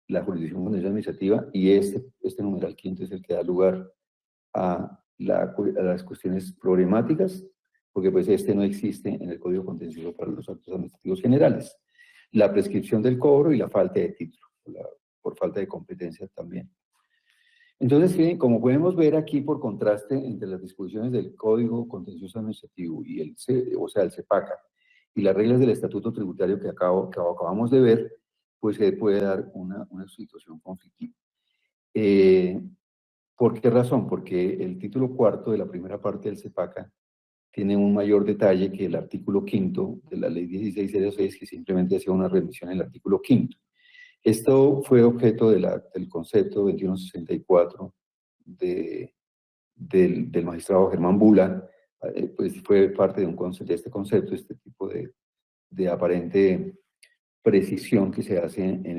la jurisdicción contenciosa administrativa, y este numeral quinto es el que da lugar a las cuestiones problemáticas, porque pues no existe en el Código Contencioso para los actos administrativos generales. La prescripción del cobro y la falta de título, por falta de competencia también. Entonces, sí, como podemos ver aquí por contraste entre las disposiciones del Código Contencioso Administrativo y el CEPACA, y las reglas del Estatuto Tributario que acabamos de ver, pues se puede dar una situación conflictiva. ¿Por qué razón? Porque el título cuarto de la primera parte del CEPACA tiene un mayor detalle que el artículo quinto de la ley 1606, que simplemente hacía una remisión en el artículo quinto. Esto fue objeto del concepto 2164 del magistrado Germán Bula, pues fue parte de este concepto, este tipo de aparente precisión que se hace en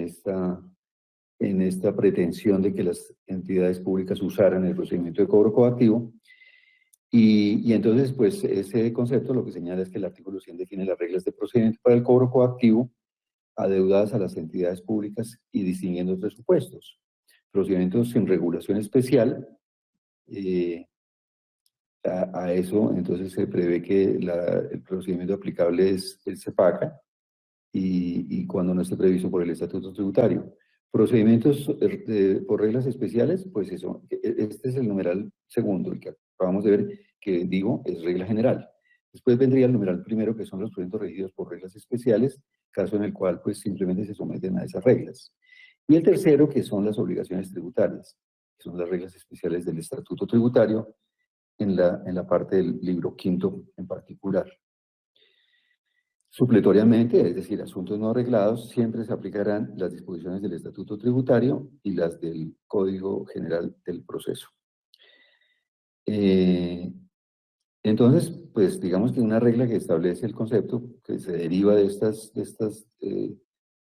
esta pretensión de que las entidades públicas usaran el procedimiento de cobro coactivo. Y entonces, pues, ese concepto lo que señala es que el artículo 100 define las reglas de procedimiento para el cobro coactivo adeudadas a las entidades públicas y distinguiendo tres supuestos. Procedimientos sin regulación especial, a eso entonces se prevé que el procedimiento aplicable es el CEPACA y cuando no esté previsto por el Estatuto Tributario. Procedimientos por reglas especiales, pues eso, este es el numeral segundo, el que acabamos de ver, que digo es regla general. Después vendría el numeral primero, que son los procedimientos regidos por reglas especiales, caso en el cual pues simplemente se someten a esas reglas. Y el tercero, que son las obligaciones tributarias, que son las reglas especiales del Estatuto Tributario, en la parte del libro quinto en particular. Supletoriamente, es decir, asuntos no arreglados, siempre se aplicarán las disposiciones del Estatuto Tributario y las del Código General del Proceso. Entonces, pues digamos que una regla que establece el concepto que se deriva de estas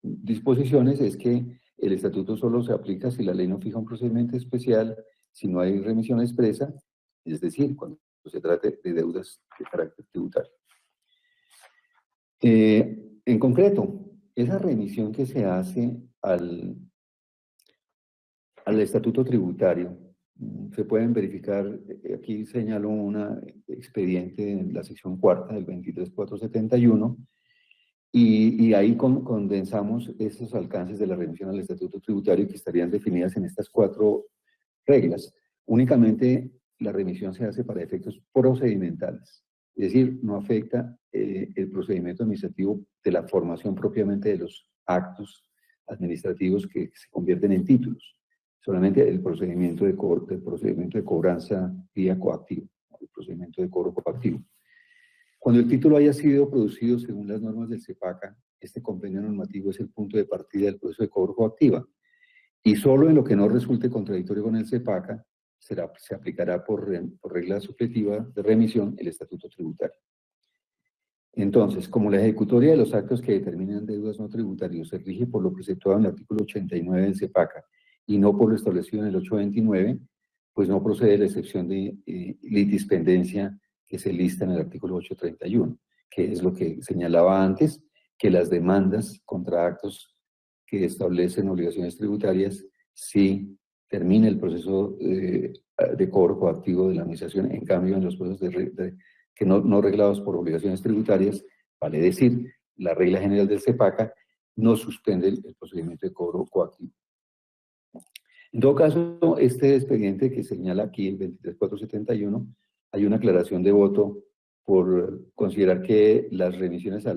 disposiciones es que el Estatuto solo se aplica si la ley no fija un procedimiento especial, si no hay remisión expresa, es decir, cuando se trate de deudas de carácter tributario. En concreto, esa remisión que se hace al Estatuto Tributario, se pueden verificar, aquí señalo un expediente en la sección cuarta del 23471, y ahí condensamos esos alcances de la remisión al Estatuto Tributario que estarían definidas en estas cuatro reglas. Únicamente la remisión se hace para efectos procedimentales, es decir, no afecta el procedimiento administrativo de la formación propiamente de los actos administrativos que se convierten en títulos, solamente el procedimiento de cobranza vía coactiva, el procedimiento de cobro coactivo. Cuando el título haya sido producido según las normas del CEPACA, este compendio normativo es el punto de partida del proceso de cobro coactiva. Y solo en lo que no resulte contradictorio con el CEPACA, se aplicará por regla supletiva de remisión el Estatuto Tributario. Entonces, como la ejecutoria de los actos que determinan deudas no tributarias se rige por lo preceptuado en el artículo 89 del CEPACA y no por lo establecido en el 829, pues no procede la excepción de litispendencia que se lista en el artículo 831, que es lo que señalaba antes, que las demandas contra actos que establecen obligaciones tributarias si termina el proceso de cobro coactivo de la administración. En cambio, en los procesos que no reglados por obligaciones tributarias, vale decir, la regla general del CEPACA no suspende el procedimiento de cobro coactivo. En todo caso, este expediente que señala aquí, el 23471, hay una aclaración de voto por considerar que las remisiones a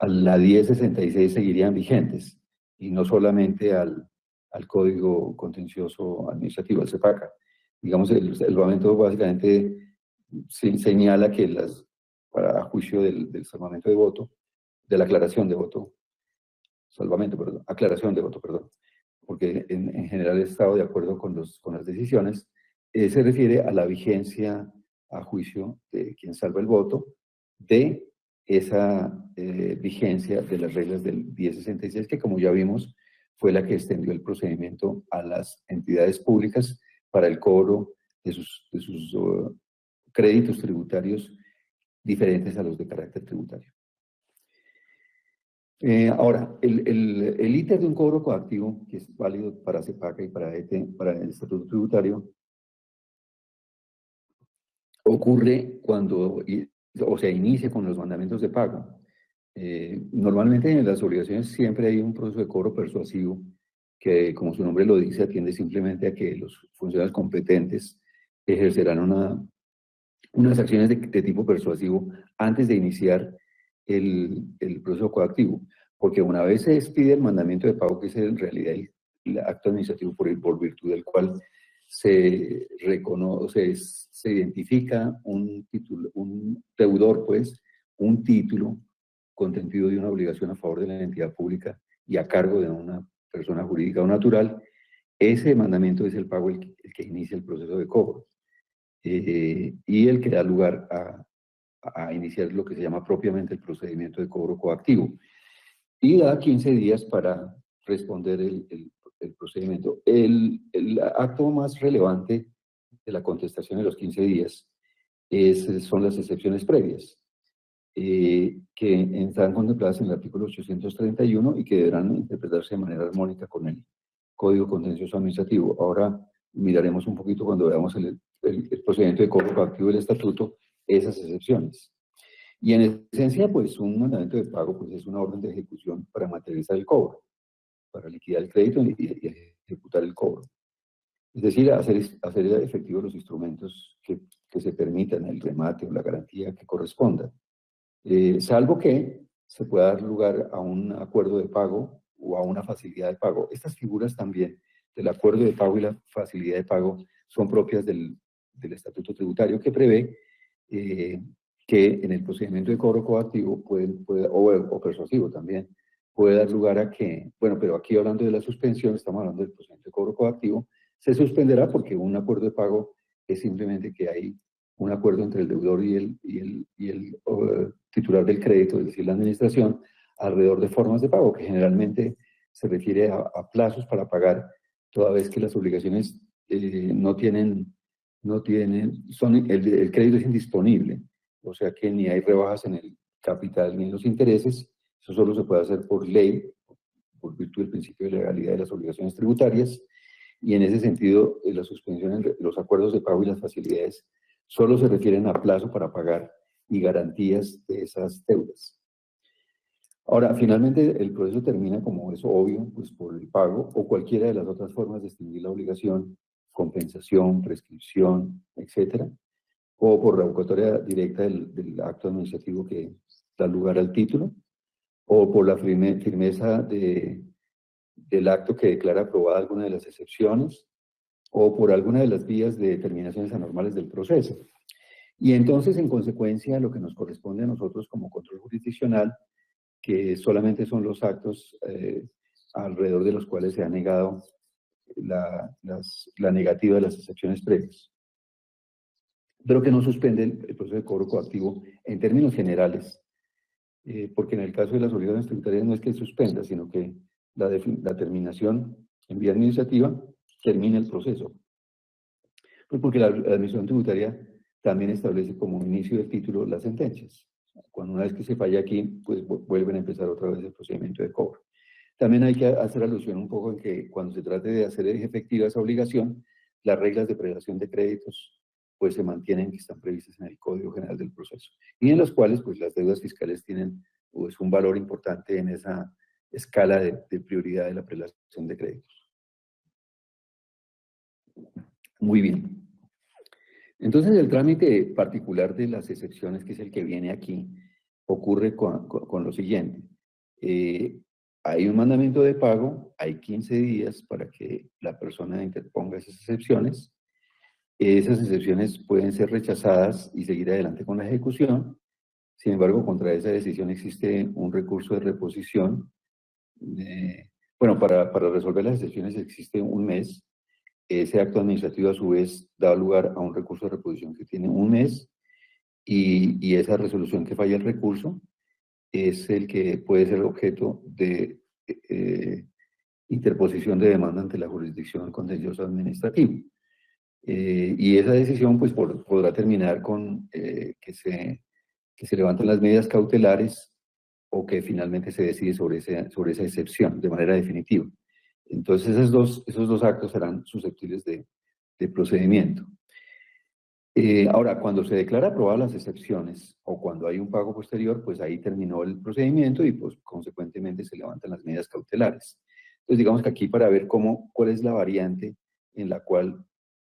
la 1066 seguirían vigentes, y no solamente al Código Contencioso Administrativo, al CEPACA. Digamos, el reglamento básicamente señala que para juicio del salvamento de voto, de la aclaración de voto, aclaración de voto, perdón, porque en general he estado de acuerdo con las decisiones, se refiere a la vigencia a juicio de quien salva el voto, de esa vigencia de las reglas del 1066, que como ya vimos, fue la que extendió el procedimiento a las entidades públicas para el cobro de sus créditos tributarios diferentes a los de carácter tributario. Ahora, el íter de un cobro coactivo, que es válido para CEPACA y para el Estatuto Tributario, ocurre cuando, inicia con los mandamientos de pago. Normalmente en las obligaciones siempre hay un proceso de cobro persuasivo que, como su nombre lo dice, atiende simplemente a que los funcionarios competentes ejercerán unas acciones de tipo persuasivo antes de iniciar el proceso coactivo. Porque una vez se expide el mandamiento de pago, que es en realidad el acto administrativo por virtud del cual se reconoce, se identifica un deudor, pues, un título contenido de una obligación a favor de la entidad pública y a cargo de una persona jurídica o natural, ese mandamiento es el pago el que inicia el proceso de cobro y el que da lugar a iniciar lo que se llama propiamente el procedimiento de cobro coactivo. Y da 15 días para responder el procedimiento. El acto más relevante de la contestación de los 15 días son las excepciones previas, que están contempladas en el artículo 831 y que deberán interpretarse de manera armónica con el Código Contencioso Administrativo. Ahora miraremos un poquito cuando veamos el procedimiento de cobro coactivo del estatuto, esas excepciones. Y en esencia, pues un mandamiento de pago pues, es una orden de ejecución para materializar el cobro, para liquidar el crédito y ejecutar el cobro. Es decir, hacer efectivos los instrumentos que se permitan, el remate o la garantía que corresponda. Salvo que se pueda dar lugar a un acuerdo de pago o a una facilidad de pago. Estas figuras también del acuerdo de pago y la facilidad de pago son propias del Estatuto Tributario que prevé que en el procedimiento de cobro coactivo o persuasivo también puede dar lugar a que, bueno, pero aquí hablando de la suspensión, estamos hablando del procedimiento de cobro coactivo, se suspenderá porque un acuerdo de pago es simplemente que hay un acuerdo entre el deudor y el titular del crédito, es decir, la administración, alrededor de formas de pago, que generalmente se refiere a plazos para pagar, toda vez que las obligaciones el crédito es indisponible, o sea que ni hay rebajas en el capital ni en los intereses, eso solo se puede hacer por ley, por virtud del principio de legalidad de las obligaciones tributarias, y en ese sentido la suspensión, los acuerdos de pago y las facilidades solo se refieren a plazo para pagar y garantías de esas deudas. Ahora, finalmente el proceso termina, como es obvio, pues por el pago o cualquiera de las otras formas de extinguir la obligación, compensación, prescripción, etcétera, o por revocatoria directa del acto administrativo que da lugar al título, o por la firmeza del acto que declara aprobada alguna de las excepciones, o por alguna de las vías de determinaciones anormales del proceso. Y entonces, en consecuencia, lo que nos corresponde a nosotros como control jurisdiccional, que solamente son los actos alrededor de los cuales se ha negado la negativa de las excepciones previas, pero que no suspende el proceso de cobro coactivo en términos generales, porque en el caso de las obligaciones tributarias no es que suspenda, sino que la terminación en vía administrativa termina el proceso. Pues porque la administración tributaria también establece como inicio del título las sentencias. Cuando una vez que se falla aquí, pues vuelven a empezar otra vez el procedimiento de cobro. También hay que hacer alusión un poco en que cuando se trate de hacer efectiva esa obligación, las reglas de prelación de créditos pues se mantienen, que están previstas en el Código General del Proceso, y en las cuales pues las deudas fiscales tienen pues un valor importante en esa escala de prioridad de la prelación de créditos. Muy bien. Entonces el trámite particular de las excepciones, que es el que viene aquí, ocurre con lo siguiente. Hay un mandamiento de pago, hay 15 días para que la persona interponga esas excepciones. Esas excepciones pueden ser rechazadas y seguir adelante con la ejecución. Sin embargo, contra esa decisión existe un recurso de reposición. Bueno, para resolver las excepciones existe un mes. Ese acto administrativo a su vez da lugar a un recurso de reposición que tiene un mes y esa resolución que falla el recurso es el que puede ser objeto de interposición de demanda ante la jurisdicción contencioso administrativo. Y esa decisión pues podrá terminar con que se levanten las medidas cautelares o que finalmente se decide sobre esa excepción de manera definitiva. Entonces esos dos actos serán susceptibles de procedimiento. Ahora, cuando se declara aprobadas las excepciones o cuando hay un pago posterior, pues ahí terminó el procedimiento y pues consecuentemente se levantan las medidas cautelares. Entonces, digamos que aquí para ver cuál es la variante en la cual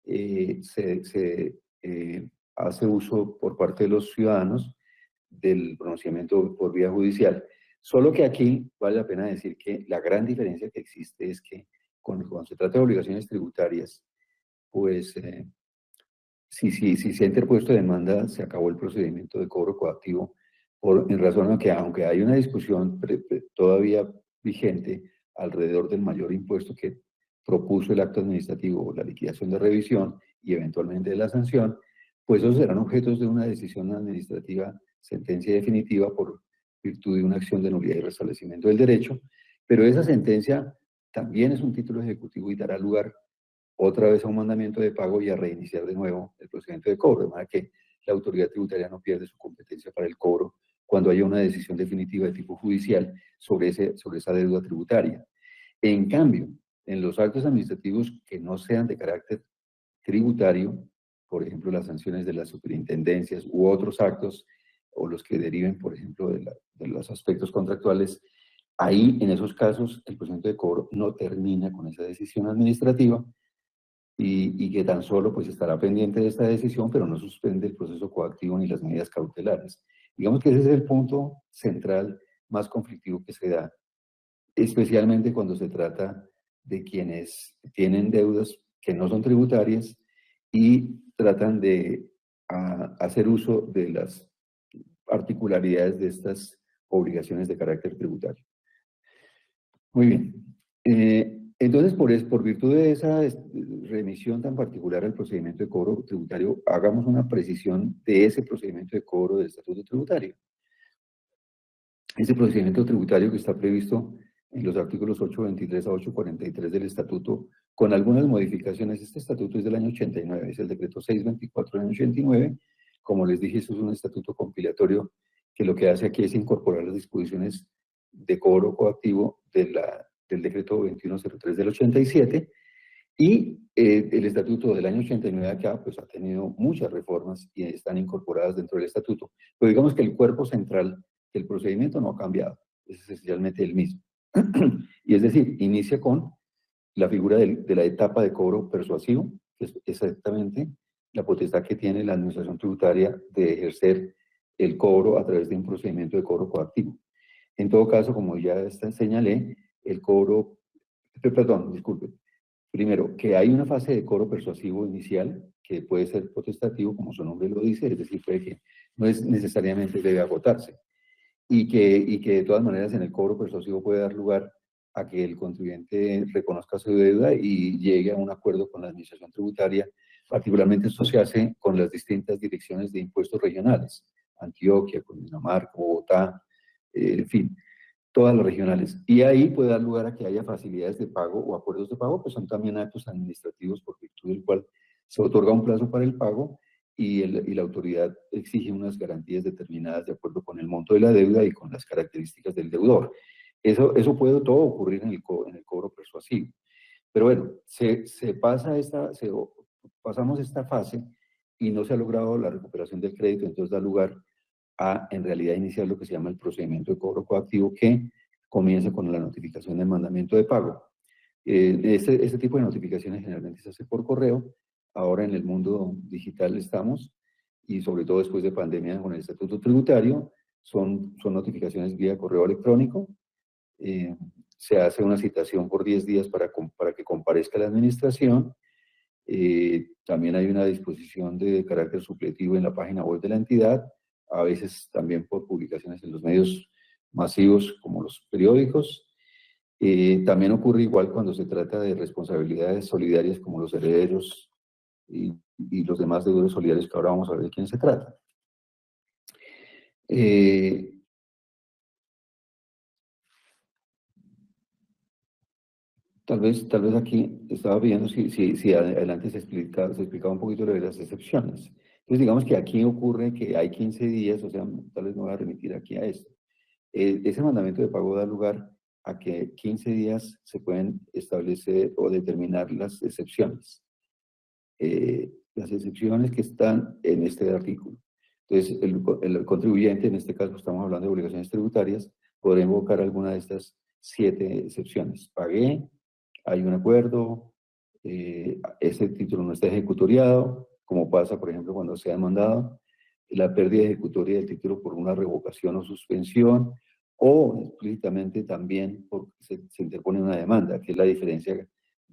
se hace uso por parte de los ciudadanos del pronunciamiento por vía judicial. Solo que aquí vale la pena decir que la gran diferencia que existe es que cuando se trata de obligaciones tributarias, pues si se ha interpuesto demanda, se acabó el procedimiento de cobro coactivo en razón a que aunque hay una discusión todavía vigente alrededor del mayor impuesto que propuso el acto administrativo, la liquidación de revisión y eventualmente de la sanción, pues esos serán objetos de una decisión administrativa, sentencia definitiva por virtud de una acción de nulidad y restablecimiento del derecho, pero esa sentencia también es un título ejecutivo y dará lugar otra vez a un mandamiento de pago y a reiniciar de nuevo el procedimiento de cobro, de manera que la autoridad tributaria no pierde su competencia para el cobro cuando haya una decisión definitiva de tipo judicial sobre esa deuda tributaria. En cambio, en los actos administrativos que no sean de carácter tributario, por ejemplo, las sanciones de las superintendencias u otros actos, o los que deriven, por ejemplo, de los aspectos contractuales, ahí, en esos casos, el procedimiento de cobro no termina con esa decisión administrativa, y que tan solo pues estará pendiente de esta decisión, pero no suspende el proceso coactivo ni las medidas cautelares. Digamos que ese es el punto central más conflictivo que se da, especialmente cuando se trata de quienes tienen deudas que no son tributarias y tratan de hacer uso de las particularidades de estas obligaciones de carácter tributario. Muy bien. Entonces, por virtud de esa remisión tan particular al procedimiento de cobro tributario, hagamos una precisión de ese procedimiento de cobro del estatuto tributario. Ese procedimiento tributario que está previsto en los artículos 823 a 843 del estatuto, con algunas modificaciones. Este estatuto es del año 89, es el decreto 624 del año 89. Como les dije, esto es un estatuto compilatorio que lo que hace aquí es incorporar las disposiciones de cobro coactivo del decreto 2103 del 87, y el estatuto del año 89 acá pues ha tenido muchas reformas y están incorporadas dentro del estatuto, pero digamos que el cuerpo central del procedimiento no ha cambiado, es esencialmente el mismo. Y es decir, inicia con la figura de la etapa de cobro persuasivo, que es exactamente la potestad que tiene la administración tributaria de ejercer el cobro a través de un procedimiento de cobro coactivo. En todo caso, como ya señalé, el cobro, perdón, disculpe, primero, que hay una fase de cobro persuasivo inicial que puede ser potestativo, como su nombre lo dice, es decir, puede que no es necesariamente debe agotarse, y que de todas maneras en el cobro persuasivo puede dar lugar a que el contribuyente reconozca su deuda y llegue a un acuerdo con la administración tributaria. Particularmente esto se hace con las distintas direcciones de impuestos regionales, Antioquia, Cundinamarca, Bogotá, en fin, todas las regionales. Y ahí puede dar lugar a que haya facilidades de pago o acuerdos de pago, que son también actos administrativos por virtud del cual se otorga un plazo para el pago y la autoridad exige unas garantías determinadas de acuerdo con el monto de la deuda y con las características del deudor. Eso puede todo ocurrir en el cobro persuasivo. Pero bueno, pasamos esta fase y no se ha logrado la recuperación del crédito, entonces da lugar a, en realidad, iniciar lo que se llama el procedimiento de cobro coactivo, que comienza con la notificación del mandamiento de pago. Este tipo de notificaciones generalmente se hace por correo. Ahora en el mundo digital estamos, y sobre todo después de pandemia con el estatuto tributario, son notificaciones vía correo electrónico. Se hace una citación por 10 días para que comparezca la administración. También hay una disposición de carácter supletivo en la página web de la entidad, a veces también por publicaciones en los medios masivos como los periódicos. También ocurre igual cuando se trata de responsabilidades solidarias como los herederos y los demás deudores solidarios, que ahora vamos a ver de quién se trata. Tal vez aquí estaba viendo si adelante se explicaba un poquito lo de las excepciones. Entonces, digamos que aquí ocurre que hay 15 días, o sea, tal vez me voy a remitir aquí a esto. Ese mandamiento de pago da lugar a que 15 días se pueden establecer o determinar las excepciones. Las excepciones que están en este artículo. Entonces, el contribuyente, en este caso estamos hablando de obligaciones tributarias, podrá invocar alguna de estas 7 excepciones. Pagué, hay un acuerdo, ese título no está ejecutoriado, como pasa, por ejemplo, cuando se ha demandado, la pérdida ejecutoria del título por una revocación o suspensión, o explícitamente también porque se interpone una demanda, que es la diferencia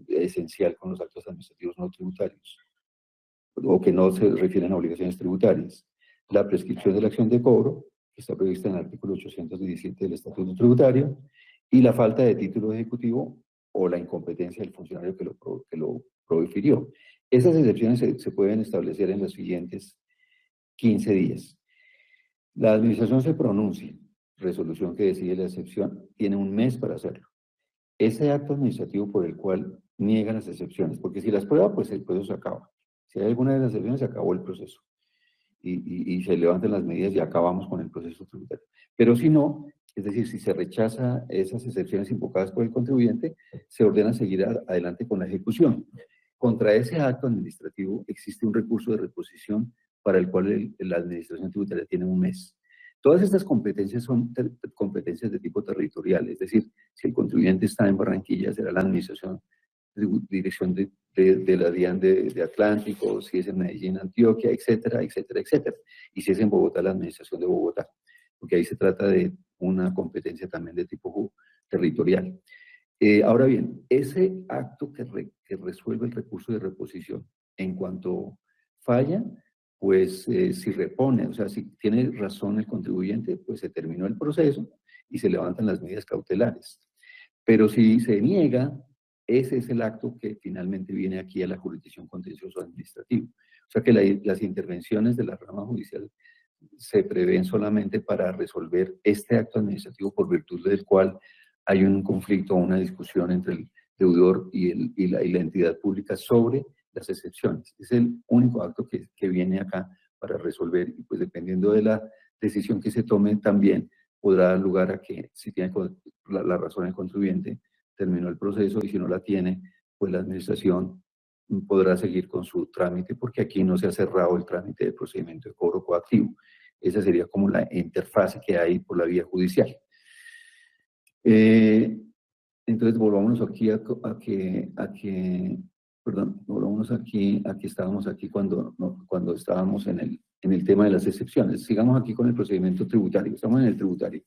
esencial con los actos administrativos no tributarios, o que no se refieren a obligaciones tributarias. La prescripción de la acción de cobro, que está prevista en el artículo 817 del Estatuto Tributario, y la falta de título ejecutivo o la incompetencia del funcionario que lo profirió. Esas excepciones se pueden establecer en los siguientes 15 días. La administración se pronuncia, resolución que decide la excepción, tiene un mes para hacerlo. Ese acto administrativo por el cual niega las excepciones, porque si las prueba, pues el proceso se acaba. Si hay alguna de las excepciones, se acabó el proceso. Y se levantan las medidas y acabamos con el proceso tributario. Pero si no, es decir, si se rechaza esas excepciones invocadas por el contribuyente, se ordena seguir adelante con la ejecución. Contra ese acto administrativo existe un recurso de reposición para el cual la administración tributaria tiene un mes. Todas estas competencias son competencias de tipo territorial, es decir, si el contribuyente está en Barranquilla, será la administración, dirección de la DIAN de Atlántico, si es en Medellín, Antioquia, etcétera, etcétera, etcétera. Y si es en Bogotá, la administración de Bogotá, porque ahí se trata de una competencia también de tipo territorial. Ahora bien, ese acto que resuelve el recurso de reposición, en cuanto falla, pues si repone, o sea, si tiene razón el contribuyente, pues se terminó el proceso y se levantan las medidas cautelares. Pero si se niega, ese es el acto que finalmente viene aquí a la jurisdicción contencioso administrativa. O sea que las intervenciones de la rama judicial se prevén solamente para resolver este acto administrativo por virtud del cual hay un conflicto o una discusión entre el deudor y la entidad pública sobre las excepciones. Es el único acto que viene acá para resolver y pues dependiendo de la decisión que se tome también podrá dar lugar a que si tiene la razón el contribuyente, terminó el proceso y si no la tiene, pues la administración podrá seguir con su trámite porque aquí no se ha cerrado el trámite de procedimiento de cobro coactivo. Esa sería como la interfase que hay por la vía judicial. Entonces volvámonos aquí volvámonos aquí estábamos aquí cuando estábamos en el tema de las excepciones. Sigamos aquí con el procedimiento tributario, estamos en el tributario.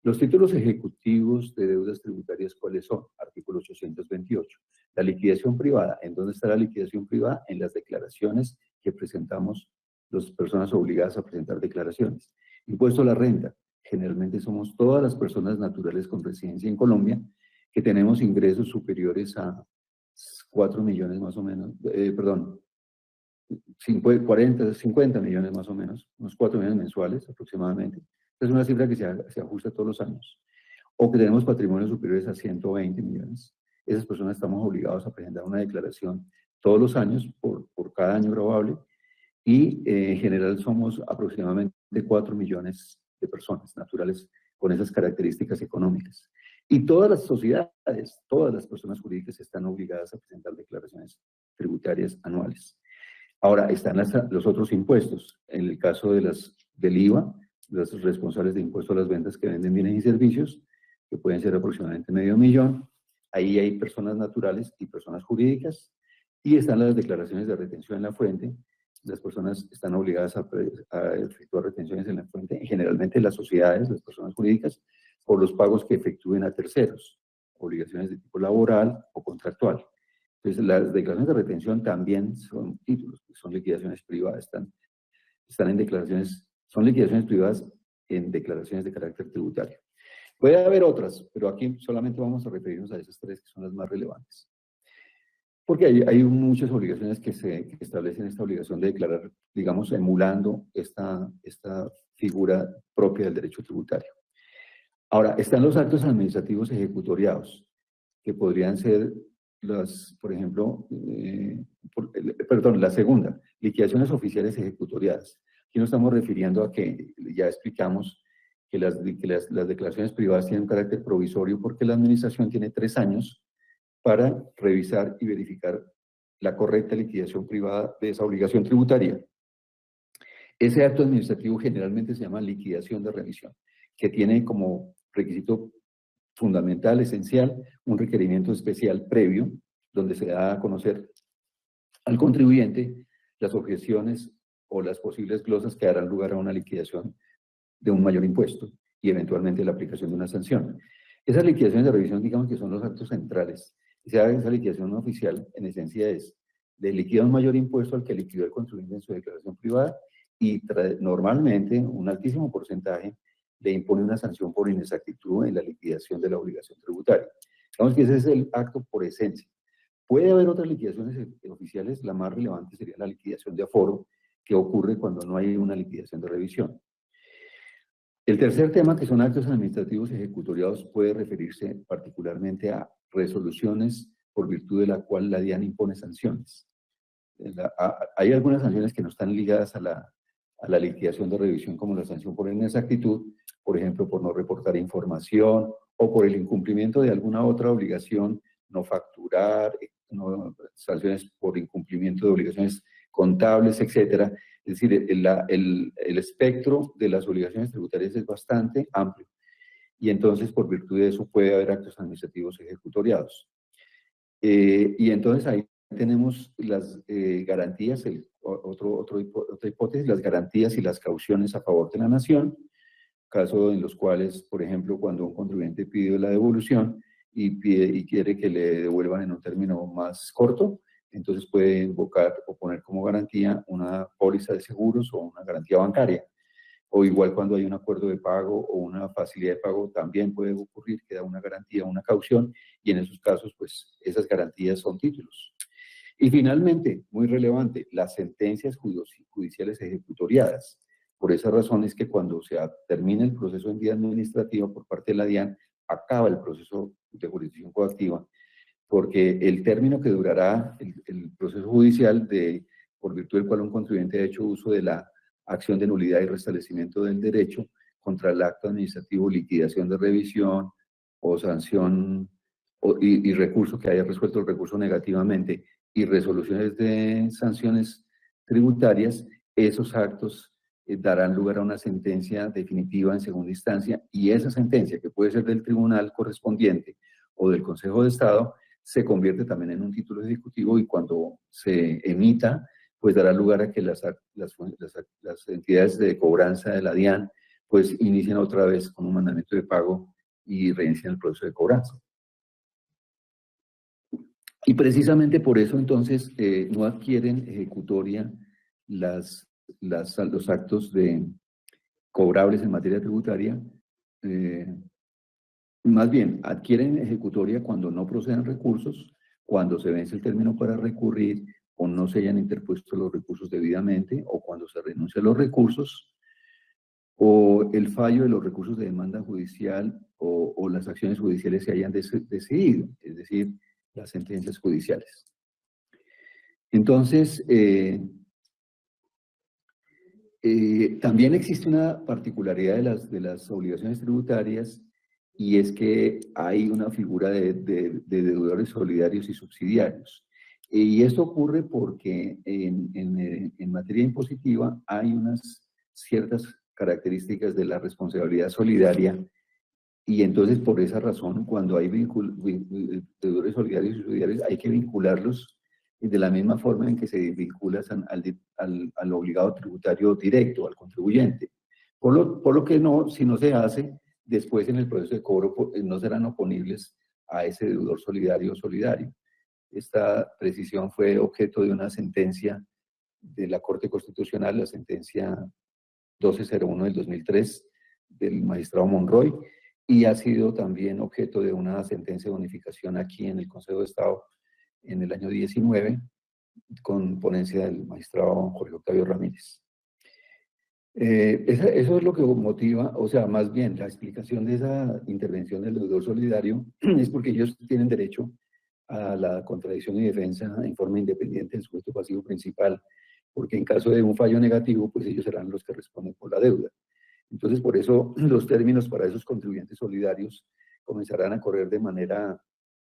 Los títulos ejecutivos de deudas tributarias, ¿cuáles son? Artículo 828. La liquidación privada. ¿En dónde está la liquidación privada? En las declaraciones que presentamos las personas obligadas a presentar declaraciones. Impuesto a la renta. Generalmente somos todas las personas naturales con residencia en Colombia que tenemos ingresos superiores a 4 millones más o menos, 50 millones más o menos, unos 4 millones mensuales aproximadamente. Es una cifra que se ajusta todos los años. O que tenemos patrimonios superiores a 120 millones. Esas personas estamos obligados a presentar una declaración todos los años por cada año grabable y en general somos aproximadamente 4 millones de personas naturales con esas características económicas. Y todas las sociedades, todas las personas jurídicas están obligadas a presentar declaraciones tributarias anuales. Ahora, están los otros impuestos. En el caso del IVA, los responsables de impuesto a las ventas que venden bienes y servicios, que pueden ser aproximadamente $500,000. Ahí hay personas naturales y personas jurídicas. Y están las declaraciones de retención en la fuente. Las personas están obligadas a efectuar retenciones en la fuente, generalmente las sociedades, las personas jurídicas, por los pagos que efectúen a terceros, obligaciones de tipo laboral o contractual. Entonces, las declaraciones de retención también son títulos, son liquidaciones privadas, están en declaraciones, son liquidaciones privadas en declaraciones de carácter tributario. Puede haber otras, pero aquí solamente vamos a referirnos a esas tres que son las más relevantes. Porque hay muchas obligaciones que establecen esta obligación de declarar, digamos, emulando esta figura propia del derecho tributario. Ahora, están los actos administrativos ejecutoriados, que podrían ser por ejemplo, la segunda, liquidaciones oficiales ejecutoriadas. Aquí nos estamos refiriendo a que ya explicamos que las declaraciones privadas tienen un carácter provisorio porque la administración tiene 3 años para revisar y verificar la correcta liquidación privada de esa obligación tributaria. Ese acto administrativo generalmente se llama liquidación de revisión, que tiene como requisito fundamental, esencial, un requerimiento especial previo, donde se da a conocer al contribuyente las objeciones o las posibles glosas que darán lugar a una liquidación de un mayor impuesto y eventualmente la aplicación de una sanción. Esas liquidaciones de revisión, digamos que son los actos centrales. Esa liquidación oficial, en esencia, es de liquidar un mayor impuesto al que liquidó el contribuyente en su declaración privada y normalmente un altísimo porcentaje le impone una sanción por inexactitud en la liquidación de la obligación tributaria. Digamos que ese es el acto por esencia. Puede haber otras liquidaciones oficiales, la más relevante sería la liquidación de aforo, que ocurre cuando no hay una liquidación de revisión. El tercer tema, que son actos administrativos ejecutoriados, puede referirse particularmente a resoluciones por virtud de la cual la DIAN impone sanciones. Hay algunas sanciones que no están ligadas a la liquidación de revisión, como la sanción por inexactitud, por ejemplo, por no reportar información o por el incumplimiento de alguna otra obligación, no facturar, sanciones por incumplimiento de obligaciones contables, etcétera. Es decir, el espectro de las obligaciones tributarias es bastante amplio y entonces por virtud de eso puede haber actos administrativos ejecutoriados. Y entonces ahí tenemos las garantías, otra hipótesis, las garantías y las cauciones a favor de la nación, casos en los cuales, por ejemplo, cuando un contribuyente pide la devolución y quiere que le devuelvan en un término más corto, entonces puede invocar o poner como garantía una póliza de seguros o una garantía bancaria. O igual cuando hay un acuerdo de pago o una facilidad de pago, también puede ocurrir que da una garantía, una caución, y en esos casos, pues, esas garantías son títulos. Y finalmente, muy relevante, las sentencias judiciales ejecutoriadas. Por esa razón es que cuando se termina el proceso en vía administrativa por parte de la DIAN, acaba el proceso de jurisdicción coactiva, porque el término que durará el proceso judicial por virtud del cual un contribuyente ha hecho uso de la acción de nulidad y restablecimiento del derecho contra el acto administrativo, liquidación de revisión o sanción y recurso que haya resuelto el recurso negativamente y resoluciones de sanciones tributarias, esos actos darán lugar a una sentencia definitiva en segunda instancia y esa sentencia, que puede ser del tribunal correspondiente o del Consejo de Estado, se convierte también en un título ejecutivo y cuando se emita, pues dará lugar a que las entidades de cobranza de la DIAN pues inician otra vez con un mandamiento de pago y reinician el proceso de cobranza. Y precisamente por eso entonces no adquieren ejecutoria los actos cobrables en materia tributaria, más bien adquieren ejecutoria cuando no procedan recursos, cuando se vence el término para recurrir o no se hayan interpuesto los recursos debidamente o cuando se renuncia a los recursos o el fallo de los recursos de demanda judicial o las acciones judiciales se hayan decidido, es decir, las sentencias judiciales. Entonces, también existe una particularidad de las obligaciones tributarias y es que hay una figura de deudores solidarios y subsidiarios. Y esto ocurre porque en materia impositiva hay unas ciertas características de la responsabilidad solidaria y entonces por esa razón cuando hay deudores solidarios y subsidiarios hay que vincularlos de la misma forma en que se vincula al obligado tributario directo, al contribuyente. Por lo que no, si no se hace, después en el proceso de cobro no serán oponibles a ese deudor solidario o solidario. Esta precisión fue objeto de una sentencia de la Corte Constitucional, la sentencia 1201 del 2003 del magistrado Monroy, y ha sido también objeto de una sentencia de unificación aquí en el Consejo de Estado en el año 19, con ponencia del magistrado Jorge Octavio Ramírez. Eso es lo que motiva, o sea, más bien la explicación de esa intervención del deudor solidario es porque ellos tienen derecho a la contradicción y defensa en forma independiente del sujeto pasivo principal, porque en caso de un fallo negativo, pues ellos serán los que responden por la deuda. Entonces, por eso los términos para esos contribuyentes solidarios comenzarán a correr de manera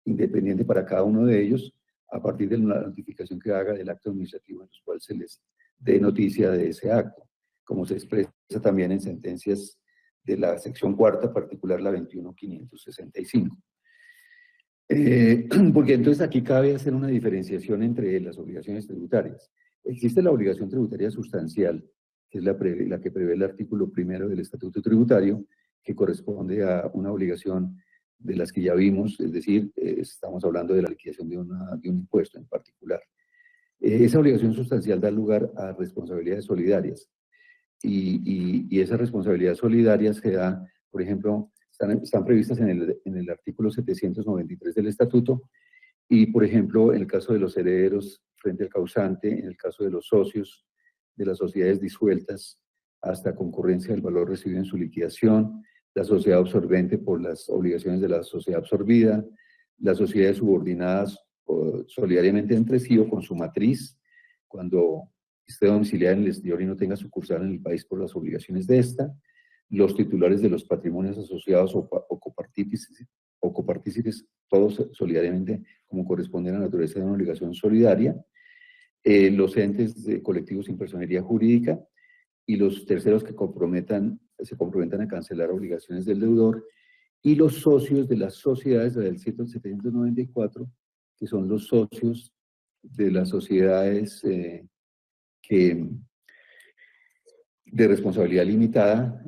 independiente para cada uno de ellos a partir de la notificación que haga del acto administrativo en el cual se les dé noticia de ese acto, como se expresa también en sentencias de la sección cuarta, particular la 21.565. Porque entonces aquí cabe hacer una diferenciación entre las obligaciones tributarias. Existe la obligación tributaria sustancial, que es la que prevé el artículo 1 del Estatuto Tributario, que corresponde a una obligación de las que ya vimos, es decir, estamos hablando de la liquidación de un impuesto en particular. Esa obligación sustancial da lugar a responsabilidades solidarias, y esa responsabilidad solidaria se da, por ejemplo, están previstas en el artículo 793 del Estatuto, y por ejemplo, en el caso de los herederos frente al causante, en el caso de los socios de las sociedades disueltas, hasta concurrencia del valor recibido en su liquidación, la sociedad absorbente por las obligaciones de la sociedad absorbida, las sociedades subordinadas solidariamente entre sí o con su matriz, cuando esté domiciliada en el exterior y no tenga sucursal en el país por las obligaciones de esta, los titulares de los patrimonios asociados o copartícipes, todos solidariamente como corresponde a la naturaleza de una obligación solidaria, los entes colectivos sin personería jurídica y los terceros que se comprometan a cancelar obligaciones del deudor, y los socios de las sociedades del 794, que son los socios de las sociedades de responsabilidad limitada,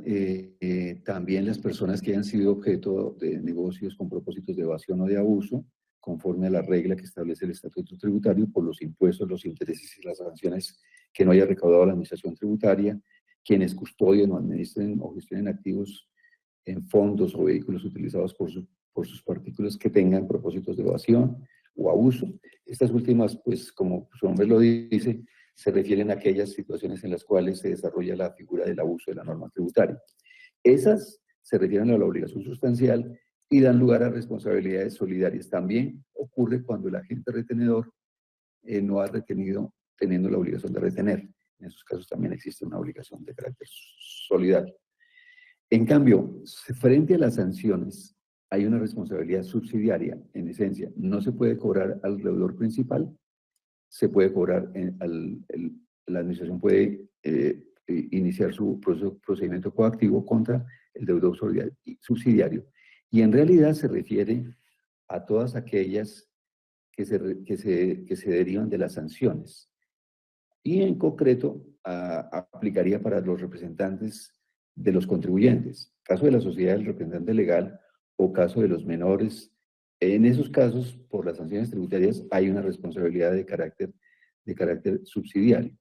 también las personas que hayan sido objeto de negocios con propósitos de evasión o de abuso, conforme a la regla que establece el Estatuto Tributario, por los impuestos, los intereses y las sanciones que no haya recaudado la Administración Tributaria, quienes custodien o administren o gestionen activos en fondos o vehículos utilizados por sus partículas que tengan propósitos de evasión o abuso. Estas últimas, pues como su nombre lo dice, se refieren a aquellas situaciones en las cuales se desarrolla la figura del abuso de la norma tributaria. Esas se refieren a la obligación sustancial y dan lugar a responsabilidades solidarias. También ocurre cuando el agente retenedor no ha retenido teniendo la obligación de retener. En esos casos también existe una obligación de carácter solidario. En cambio, frente a las sanciones, hay una responsabilidad subsidiaria, en esencia. No se puede cobrar al deudor principal, se puede cobrar, la administración puede iniciar su procedimiento coactivo contra el deudor subsidiario. Y en realidad se refiere a todas aquellas que se derivan de las sanciones. Y en concreto aplicaría para los representantes de los contribuyentes. Caso de la sociedad del representante legal o caso de los menores. En esos casos, por las sanciones tributarias, hay una responsabilidad de carácter subsidiario.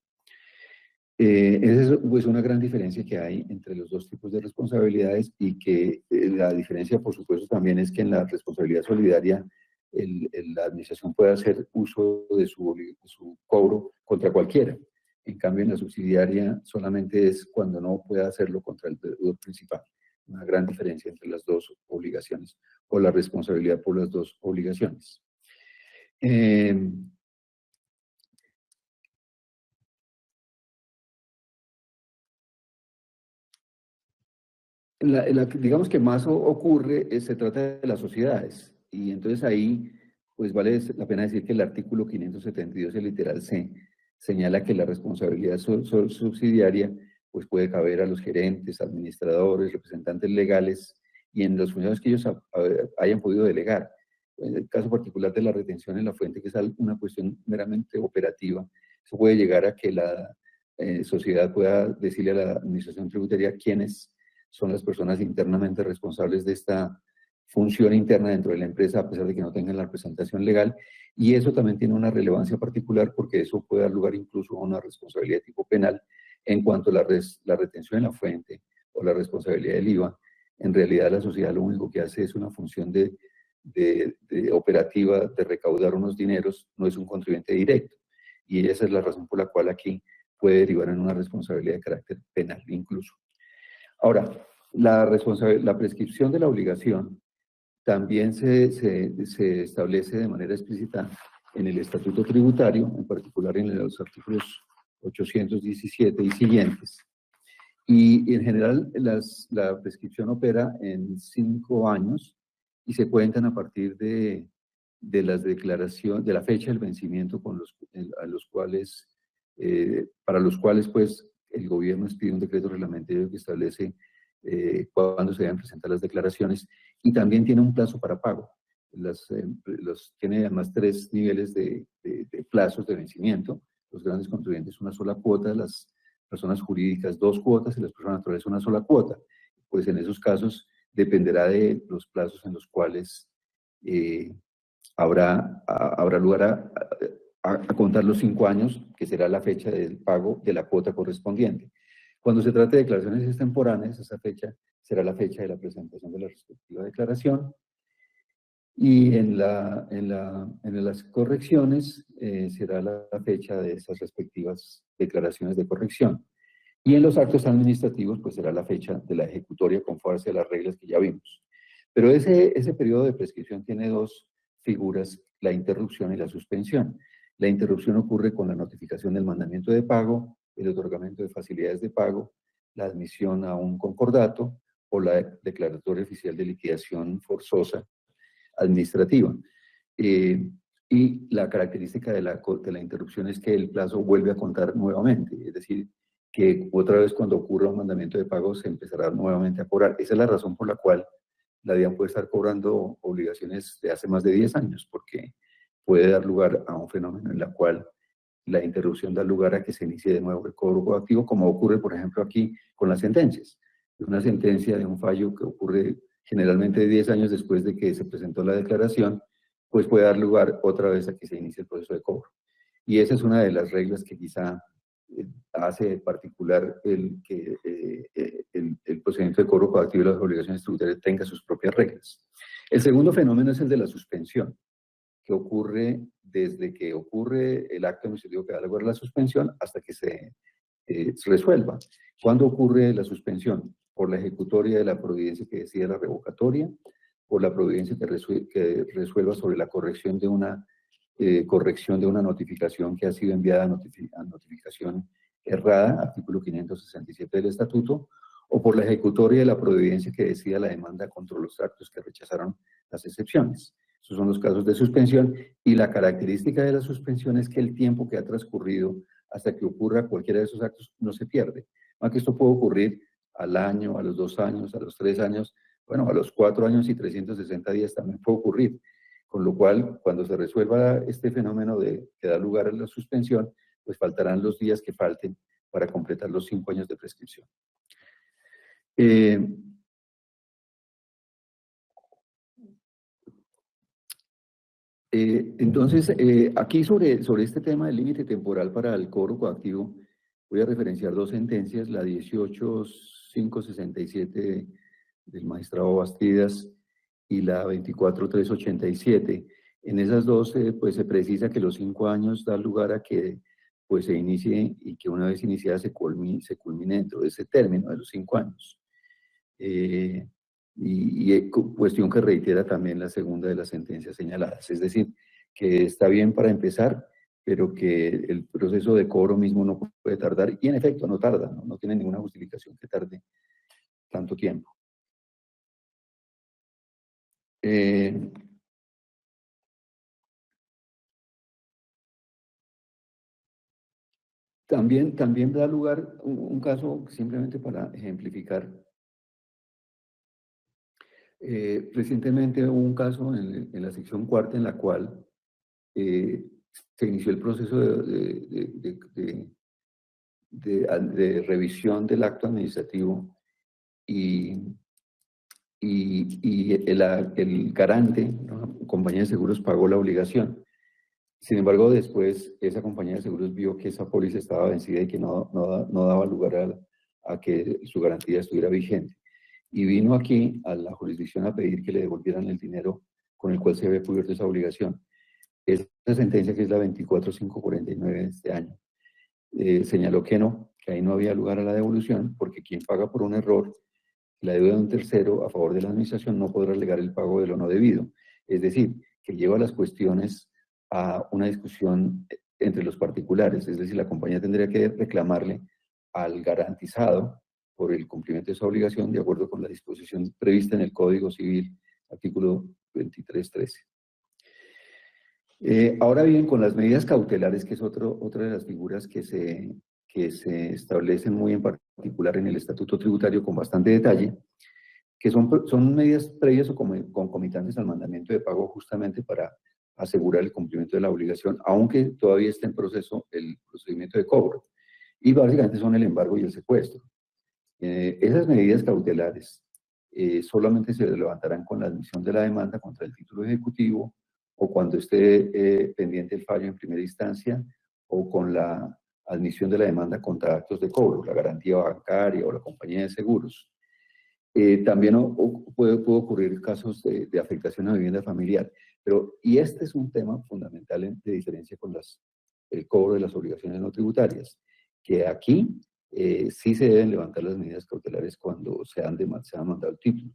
Esa es pues, una gran diferencia que hay entre los dos tipos de responsabilidades, y que la diferencia, por supuesto, también es que en la responsabilidad solidaria la administración puede hacer uso de su cobro contra cualquiera. En cambio, en la subsidiaria solamente es cuando no pueda hacerlo contra el deudor principal. Una gran diferencia entre las dos obligaciones, o la responsabilidad por las dos obligaciones. Digamos que más ocurre, se trata de las sociedades, y entonces ahí pues vale la pena decir que el artículo 572, el literal C, señala que la responsabilidad subsidiaria pues puede caber a los gerentes, administradores, representantes legales, y en los funcionarios que ellos hayan podido delegar. En el caso particular de la retención en la fuente, que es una cuestión meramente operativa, eso puede llegar a que la sociedad pueda decirle a la administración tributaria quiénes son las personas internamente responsables de esta función interna dentro de la empresa, a pesar de que no tengan la representación legal, y eso también tiene una relevancia particular porque eso puede dar lugar incluso a una responsabilidad de tipo penal en cuanto a la retención en la fuente o la responsabilidad del IVA. En realidad la sociedad lo único que hace es una función de operativa de recaudar unos dineros, no es un contribuyente directo, y esa es la razón por la cual aquí puede derivar en una responsabilidad de carácter penal incluso. Ahora, la prescripción de la obligación también se establece de manera explícita en el Estatuto Tributario, en particular en los artículos 817 y siguientes. Y en general la prescripción opera en 5 años y se cuentan a partir de las declaraciones, de la fecha del vencimiento para los cuales pues el gobierno expide un decreto reglamentario que establece cuándo se deben presentar las declaraciones, y también tiene un plazo para pago. Tiene además 3 niveles de plazos de vencimiento. Los grandes contribuyentes una sola cuota, las personas jurídicas 2 cuotas y las personas naturales una sola cuota. Pues en esos casos dependerá de los plazos en los cuales habrá lugar a contar los 5 años, que será la fecha del pago de la cuota correspondiente. Cuando se trate de declaraciones extemporáneas, esa fecha será la fecha de la presentación de la respectiva declaración. Y en las correcciones será la fecha de esas respectivas declaraciones de corrección. Y en los actos administrativos, pues será la fecha de la ejecutoria conforme a las reglas que ya vimos. Pero ese periodo de prescripción tiene 2 figuras, la interrupción y la suspensión. La interrupción ocurre con la notificación del mandamiento de pago, el otorgamiento de facilidades de pago, la admisión a un concordato o la declaratoria oficial de liquidación forzosa administrativa. Y la característica de la interrupción es que el plazo vuelve a contar nuevamente, es decir, que otra vez cuando ocurra un mandamiento de pago se empezará nuevamente a cobrar. Esa es la razón por la cual la DIAN puede estar cobrando obligaciones de hace más de 10 años, porque puede dar lugar a un fenómeno en el cual la interrupción da lugar a que se inicie de nuevo el cobro coactivo, como ocurre, por ejemplo, aquí con las sentencias. Una sentencia de un fallo que ocurre generalmente 10 años después de que se presentó la declaración, pues puede dar lugar otra vez a que se inicie el proceso de cobro. Y esa es una de las reglas que quizá hace particular que el procedimiento de cobro coactivo y las obligaciones tributarias tenga sus propias reglas. El segundo fenómeno es el de la suspensión, que ocurre desde que ocurre el acto administrativo que da lugar a la suspensión hasta que se resuelva. ¿Cuándo ocurre la suspensión? Por la ejecutoria de la providencia que decide la revocatoria, por la providencia que resuelva sobre la corrección de una notificación que ha sido enviada a notificación errada, artículo 567 del Estatuto, o por la ejecutoria de la providencia que decida la demanda contra los actos que rechazaron las excepciones. Esos son los casos de suspensión, y la característica de la suspensión es que el tiempo que ha transcurrido hasta que ocurra cualquiera de esos actos no se pierde. Aunque esto puede ocurrir al año, a los 2 años, a los 3 años, bueno, a los 4 años y 360 días también puede ocurrir. Con lo cual, cuando se resuelva este fenómeno que da lugar a la suspensión, pues faltarán los días que falten para completar los 5 años de prescripción. Entonces, aquí sobre este tema del límite temporal para el cobro coactivo, voy a referenciar 2 sentencias, la 18.567 del magistrado Bastidas y la 24.387. En esas 2, pues se precisa que los 5 años dan lugar a que pues se inicie, y que una vez iniciada se culmine dentro de ese término de los 5 años. Cuestión que reitera también la segunda de las sentencias señaladas, es decir, que está bien para empezar, pero que el proceso de cobro mismo no puede tardar, y en efecto no tarda, no tiene ninguna justificación que tarde tanto tiempo. También da lugar un caso, simplemente para ejemplificar. Recientemente hubo un caso en la sección cuarta en la cual se inició el proceso de revisión del acto administrativo, y el garante, ¿no?, compañía de seguros, pagó la obligación. Sin embargo, después esa compañía de seguros vio que esa póliza estaba vencida y que no daba lugar a que su garantía estuviera vigente. Y vino aquí a la jurisdicción a pedir que le devolvieran el dinero con el cual se había cubierto esa obligación. Esa sentencia, que es la 24.549 de este año, señaló que no, que ahí no había lugar a la devolución, porque quien paga por un error la deuda de un tercero a favor de la administración no podrá alegar el pago de lo no debido. Es decir, que lleva las cuestiones a una discusión entre los particulares, es decir, la compañía tendría que reclamarle al garantizado por el cumplimiento de su obligación de acuerdo con la disposición prevista en el Código Civil, artículo 23.13. Ahora bien, con las medidas cautelares, que es otra de las figuras que se establecen muy en particular particular en el Estatuto Tributario con bastante detalle, que son medidas previas o concomitantes al mandamiento de pago justamente para asegurar el cumplimiento de la obligación, aunque todavía está en proceso el procedimiento de cobro. Y básicamente son el embargo y el secuestro. Esas medidas cautelares solamente se levantarán con la admisión de la demanda contra el título ejecutivo o cuando esté pendiente el fallo en primera instancia o con la admisión de la demanda contra actos de cobro, la garantía bancaria o la compañía de seguros. También puede ocurrir casos de afectación a la vivienda familiar, y este es un tema fundamental de diferencia con el cobro de las obligaciones no tributarias, que aquí sí se deben levantar las medidas cautelares cuando se ha mandado el título,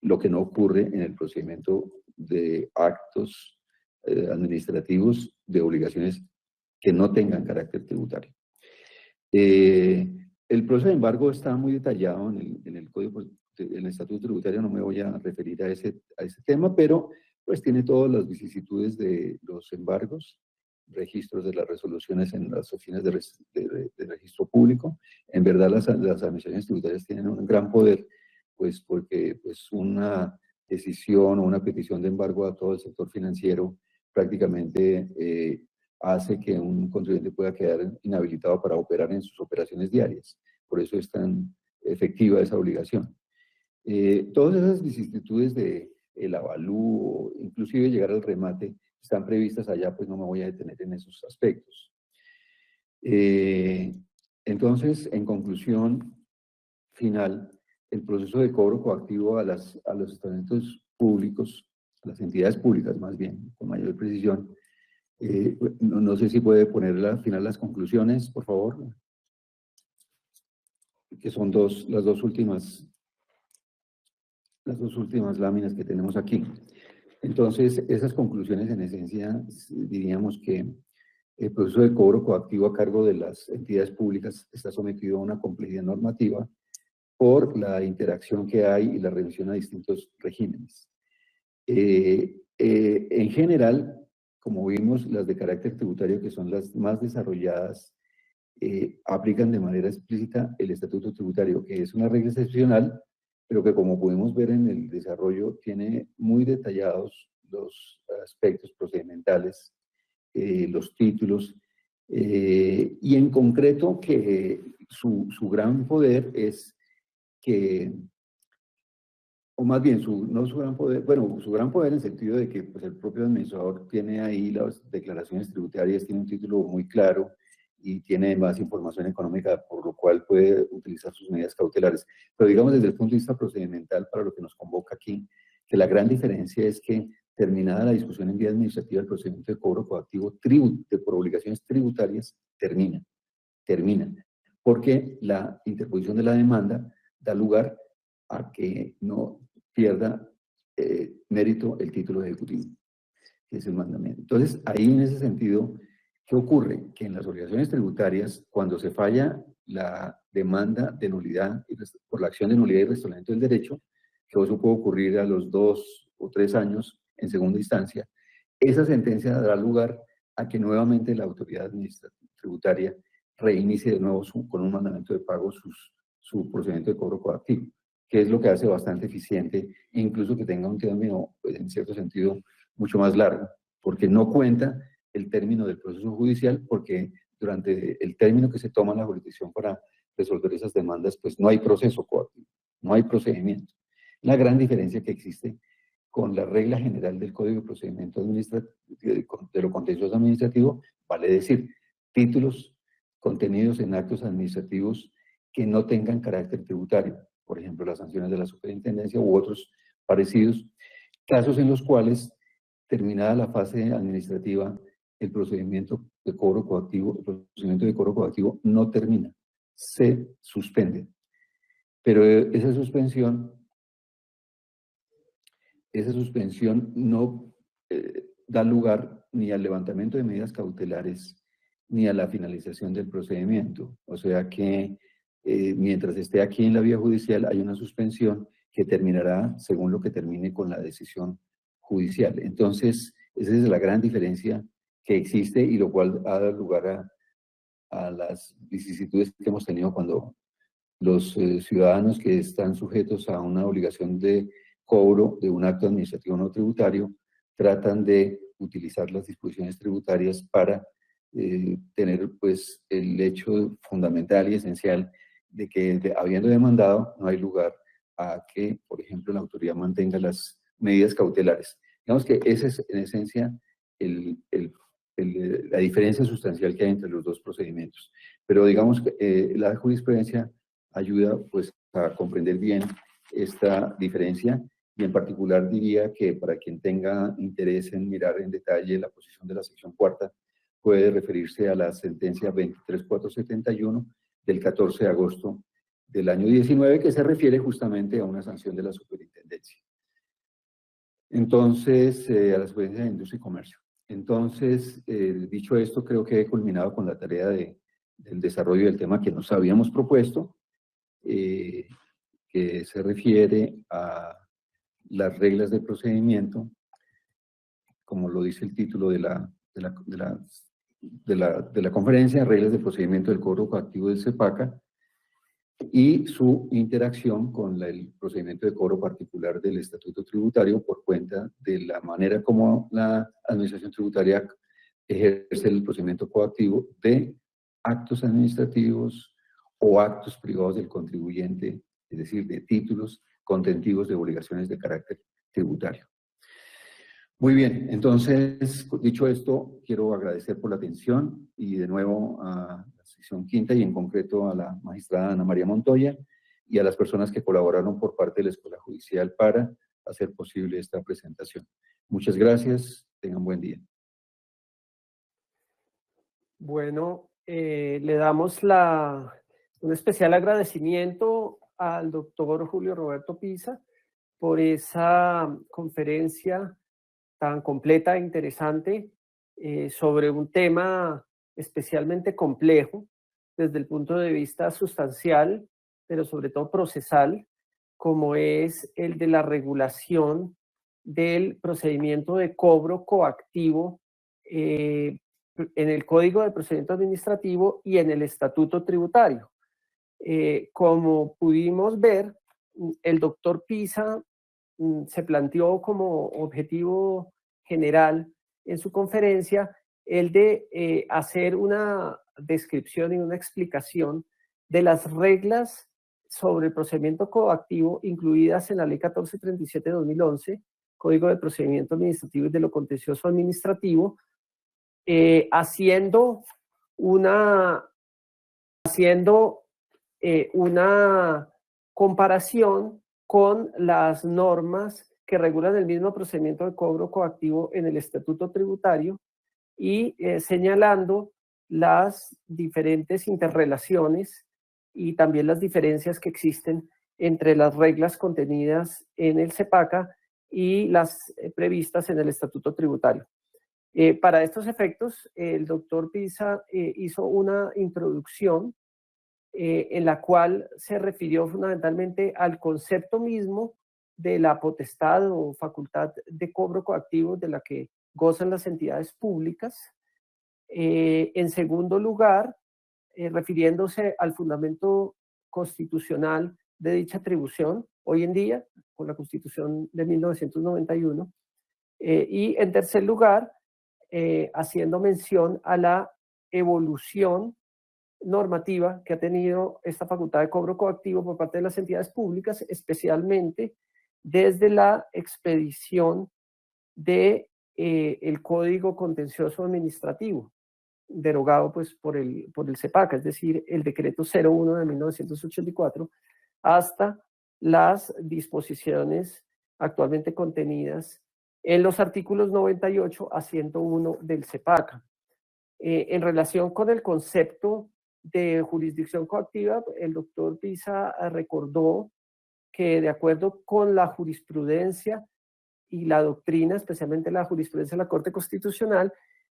lo que no ocurre en el procedimiento de actos administrativos de obligaciones que no tengan carácter tributario. El proceso de embargo está muy detallado en el Código, en el Estatuto Tributario, no me voy a referir a ese tema, pero pues tiene todas las vicisitudes de los embargos, registros de las resoluciones en las oficinas de registro público. En verdad las administraciones tributarias tienen un gran poder, pues porque pues una decisión o una petición de embargo a todo el sector financiero prácticamente hace que un contribuyente pueda quedar inhabilitado para operar en sus operaciones diarias. Por eso es tan efectiva esa obligación. Todas esas vicisitudes del avalúo, inclusive llegar al remate, están previstas allá, pues no me voy a detener en esos aspectos. Entonces, en conclusión final, el proceso de cobro coactivo a los estamentos públicos, a las entidades públicas más bien, con mayor precisión, no sé si puede poner al final las conclusiones, por favor, que son las dos últimas láminas que tenemos aquí. Entonces, esas conclusiones en esencia, diríamos que el proceso de cobro coactivo a cargo de las entidades públicas está sometido a una complejidad normativa por la interacción que hay y la revisión a distintos regímenes. En general, como vimos, las de carácter tributario, que son las más desarrolladas, aplican de manera explícita el Estatuto Tributario, que es una regla excepcional, pero que como pudimos ver en el desarrollo, tiene muy detallados los aspectos procedimentales, los títulos, y en concreto que su gran poder es que, o más bien, no su gran poder, bueno, su gran poder en el sentido de que pues, el propio administrador tiene ahí las declaraciones tributarias, tiene un título muy claro y tiene más información económica, por lo cual puede utilizar sus medidas cautelares. Pero digamos desde el punto de vista procedimental, para lo que nos convoca aquí, que la gran diferencia es que terminada la discusión en vía administrativa, el procedimiento de cobro coactivo por obligaciones tributarias termina, porque la interposición de la demanda da lugar a que no pierda mérito el título ejecutivo, que es el mandamiento. Entonces, ahí en ese sentido, ¿qué ocurre? Que en las obligaciones tributarias, cuando se falla la demanda de nulidad, por la acción de nulidad y restablecimiento del derecho, que eso puede ocurrir a los 2 o 3 años en segunda instancia, esa sentencia dará lugar a que nuevamente la autoridad administrativa tributaria reinicie de nuevo con un mandamiento de pago su procedimiento de cobro coactivo, que es lo que hace bastante eficiente, e incluso que tenga un término, pues, en cierto sentido, mucho más largo, porque no cuenta el término del proceso judicial, porque durante el término que se toma la jurisdicción para resolver esas demandas, pues no hay proceso coactivo, no hay procedimiento. La gran diferencia que existe con la regla general del Código de Procedimiento Administrativo, de lo contencioso administrativo, vale decir, títulos contenidos en actos administrativos que no tengan carácter tributario, por ejemplo, las sanciones de la superintendencia u otros parecidos, casos en los cuales, terminada la fase administrativa, el procedimiento de cobro coactivo no termina, se suspende. Pero esa suspensión no da lugar ni al levantamiento de medidas cautelares ni a la finalización del procedimiento. O sea que mientras esté aquí en la vía judicial hay una suspensión que terminará según lo que termine con la decisión judicial. Entonces, esa es la gran diferencia que existe y lo cual ha dado lugar a las vicisitudes que hemos tenido cuando los ciudadanos que están sujetos a una obligación de cobro de un acto administrativo no tributario tratan de utilizar las disposiciones tributarias para tener pues el hecho fundamental y esencial de que habiendo demandado no hay lugar a que, por ejemplo, la autoridad mantenga las medidas cautelares. Digamos que esa es en esencia la diferencia sustancial que hay entre los dos procedimientos. Pero digamos que la jurisprudencia ayuda pues a comprender bien esta diferencia y en particular diría que para quien tenga interés en mirar en detalle la posición de la sección cuarta puede referirse a la sentencia 23471 del 14 de agosto del año 19 que se refiere justamente a una sanción de la superintendencia. Entonces, a la Superintendencia de Industria y Comercio. Entonces, dicho esto, creo que he culminado con la tarea del desarrollo del tema que nos habíamos propuesto, que se refiere a las reglas de procedimiento, como lo dice el título de la conferencia, reglas de procedimiento del cobro coactivo del CEPACA, y su interacción con el procedimiento de cobro particular del Estatuto Tributario por cuenta de la manera como la Administración Tributaria ejerce el procedimiento coactivo de actos administrativos o actos privados del contribuyente, es decir, de títulos contentivos de obligaciones de carácter tributario. Muy bien, entonces, dicho esto, quiero agradecer por la atención y de nuevo a la sección quinta y en concreto a la magistrada Ana María Montoya y a las personas que colaboraron por parte de la Escuela Judicial para hacer posible esta presentación. Muchas gracias, tengan buen día. Bueno, le damos un especial agradecimiento al doctor Julio Roberto Pisa por esa conferencia tan completa e interesante sobre un tema especialmente complejo desde el punto de vista sustancial, pero sobre todo procesal, como es el de la regulación del procedimiento de cobro coactivo en el Código de Procedimiento Administrativo y en el Estatuto Tributario. Como pudimos ver, el doctor Pisa se planteó como objetivo general en su conferencia el de hacer una descripción y una explicación de las reglas sobre el procedimiento coactivo incluidas en la Ley 1437 de 2011, Código de Procedimiento Administrativo y de lo Contencioso Administrativo, haciendo una comparación con las normas que regulan el mismo procedimiento de cobro coactivo en el Estatuto Tributario y señalando las diferentes interrelaciones y también las diferencias que existen entre las reglas contenidas en el CEPACA y las previstas en el Estatuto Tributario. Para estos efectos, el doctor Pisa hizo una introducción en la cual se refirió fundamentalmente al concepto mismo de la potestad o facultad de cobro coactivo de la que gozan las entidades públicas. En segundo lugar, refiriéndose al fundamento constitucional de dicha atribución, hoy en día, con la Constitución de 1991. Y en tercer lugar, haciendo mención a la evolución normativa que ha tenido esta facultad de cobro coactivo por parte de las entidades públicas, especialmente desde la expedición de el Código Contencioso Administrativo, derogado pues por el CEPACA, es decir, el Decreto 01 de 1984, hasta las disposiciones actualmente contenidas en los artículos 98 a 101 del CEPACA. En relación con el concepto de jurisdicción coactiva, el doctor Pisa recordó que de acuerdo con la jurisprudencia y la doctrina, especialmente la jurisprudencia de la Corte Constitucional,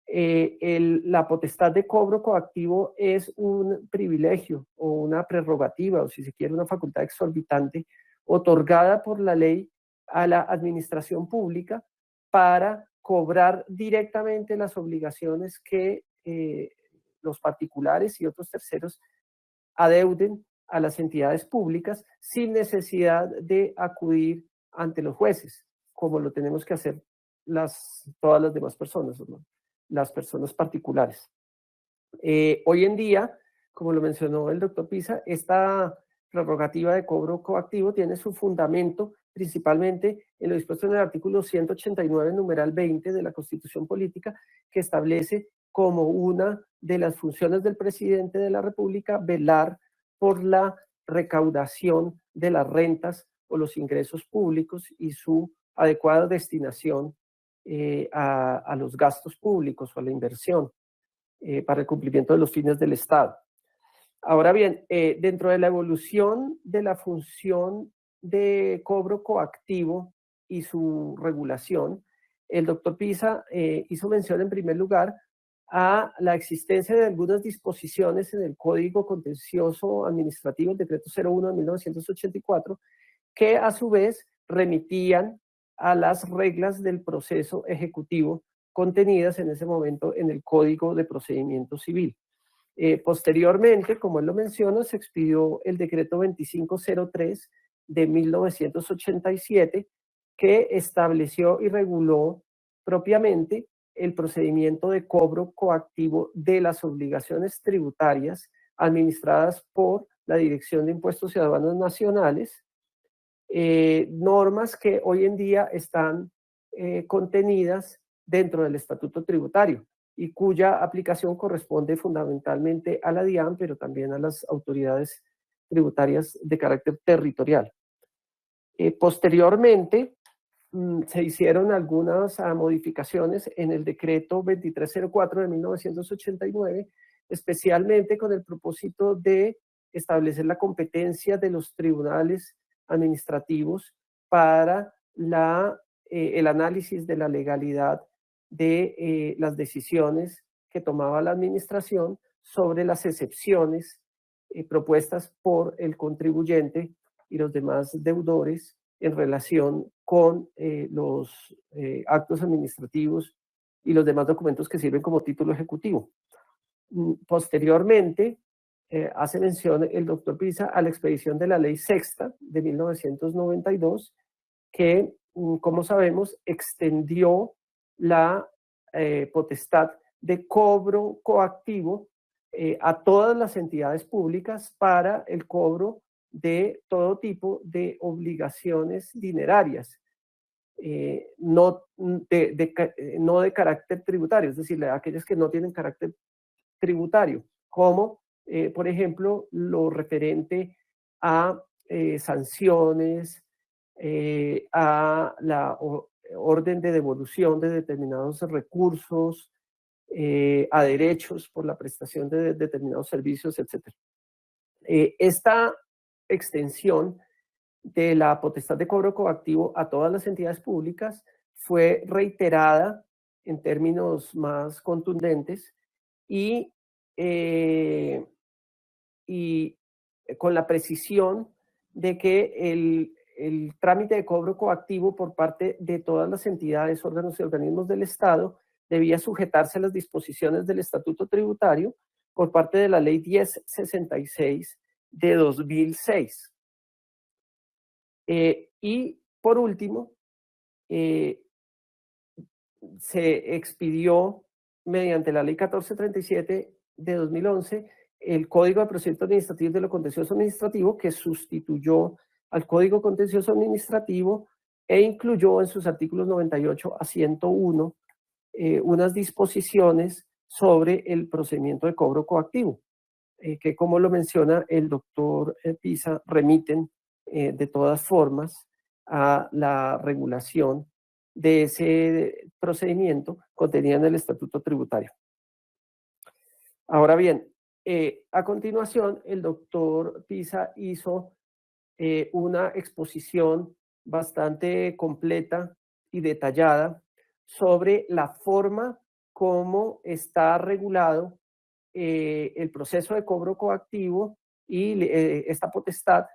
la potestad de cobro coactivo es un privilegio o una prerrogativa, o si se quiere una facultad exorbitante, otorgada por la ley a la administración pública para cobrar directamente las obligaciones que los particulares y otros terceros adeuden a las entidades públicas sin necesidad de acudir ante los jueces, como lo tenemos que hacer todas las demás personas, ¿no? Las personas particulares. Hoy en día, como lo mencionó el doctor Pisa, esta prerrogativa de cobro coactivo tiene su fundamento principalmente en lo dispuesto en el artículo 189, numeral 20 de la Constitución Política, que establece como una de las funciones del presidente de la República velar por la recaudación de las rentas o los ingresos públicos y su adecuada destinación a los gastos públicos o a la inversión para el cumplimiento de los fines del Estado. Ahora bien, dentro de la evolución de la función de cobro coactivo y su regulación, el doctor Pisa hizo mención en primer lugar a la existencia de algunas disposiciones en el Código Contencioso Administrativo, el Decreto 01 de 1984, que a su vez remitían a las reglas del proceso ejecutivo contenidas en ese momento en el Código de Procedimiento Civil. Posteriormente, como él lo menciona, se expidió el Decreto 2503 de 1987, que estableció y reguló propiamente el procedimiento de cobro coactivo de las obligaciones tributarias administradas por la Dirección de Impuestos y Aduanas Nacionales, normas que hoy en día están contenidas dentro del Estatuto Tributario y cuya aplicación corresponde fundamentalmente a la DIAN, pero también a las autoridades tributarias de carácter territorial. Posteriormente, se hicieron algunas modificaciones en el decreto 2304 de 1989, especialmente con el propósito de establecer la competencia de los tribunales administrativos para el análisis de la legalidad de las decisiones que tomaba la administración sobre las excepciones propuestas por el contribuyente y los demás deudores en relación con los actos administrativos y los demás documentos que sirven como título ejecutivo. Posteriormente, hace mención el doctor Pisa a la expedición de la Ley Sexta de 1992, que, como sabemos, extendió la potestad de cobro coactivo a todas las entidades públicas para el cobro de todo tipo de obligaciones dinerarias, no de carácter tributario, es decir, aquellas que no tienen carácter tributario, como, por ejemplo, lo referente a sanciones, a la orden de devolución de determinados recursos, a derechos por la prestación de determinados servicios, etc. Esta extensión de la potestad de cobro coactivo a todas las entidades públicas fue reiterada en términos más contundentes y con la precisión de que el trámite de cobro coactivo por parte de todas las entidades, órganos y organismos del Estado debía sujetarse a las disposiciones del Estatuto Tributario por parte de la Ley 1066 de 2006. Y por último, se expidió mediante la Ley 1437 de 2011 el Código de Procedimiento Administrativo de lo Contencioso Administrativo, que sustituyó al Código Contencioso Administrativo e incluyó en sus artículos 98 a 101 unas disposiciones sobre el procedimiento de cobro coactivo, que, como lo menciona el doctor Pisa, remiten de todas formas a la regulación de ese procedimiento contenida en el Estatuto Tributario. Ahora bien, a continuación, el doctor Pisa hizo una exposición bastante completa y detallada sobre la forma como está regulado el proceso de cobro coactivo y esta potestad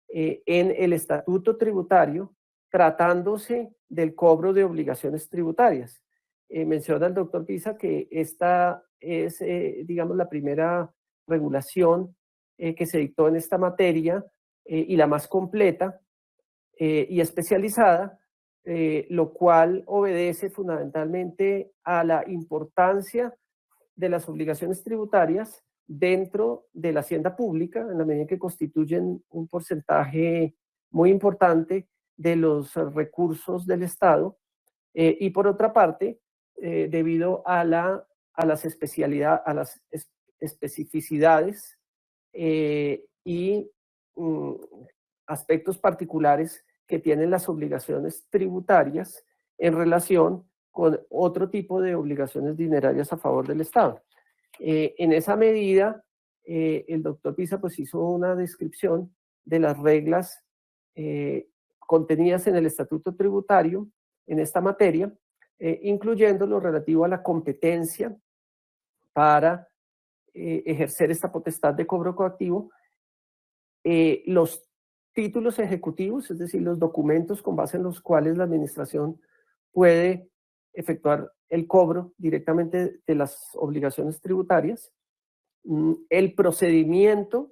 en el Estatuto Tributario, tratándose del cobro de obligaciones tributarias. Menciona el doctor Pisa que esta es, digamos, la primera regulación que se dictó en esta materia y la más completa y especializada, lo cual obedece fundamentalmente a la importancia de las obligaciones tributarias dentro de la hacienda pública, en la medida que constituyen un porcentaje muy importante de los recursos del Estado, y por otra parte, debido a las especificidades y aspectos particulares que tienen las obligaciones tributarias en relación con otro tipo de obligaciones dinerarias a favor del Estado. En esa medida, el doctor Pisa pues hizo una descripción de las reglas contenidas en el Estatuto Tributario en esta materia, incluyendo lo relativo a la competencia para ejercer esta potestad de cobro coactivo, los títulos ejecutivos, es decir, los documentos con base en los cuales la administración puede efectuar el cobro directamente de las obligaciones tributarias, el procedimiento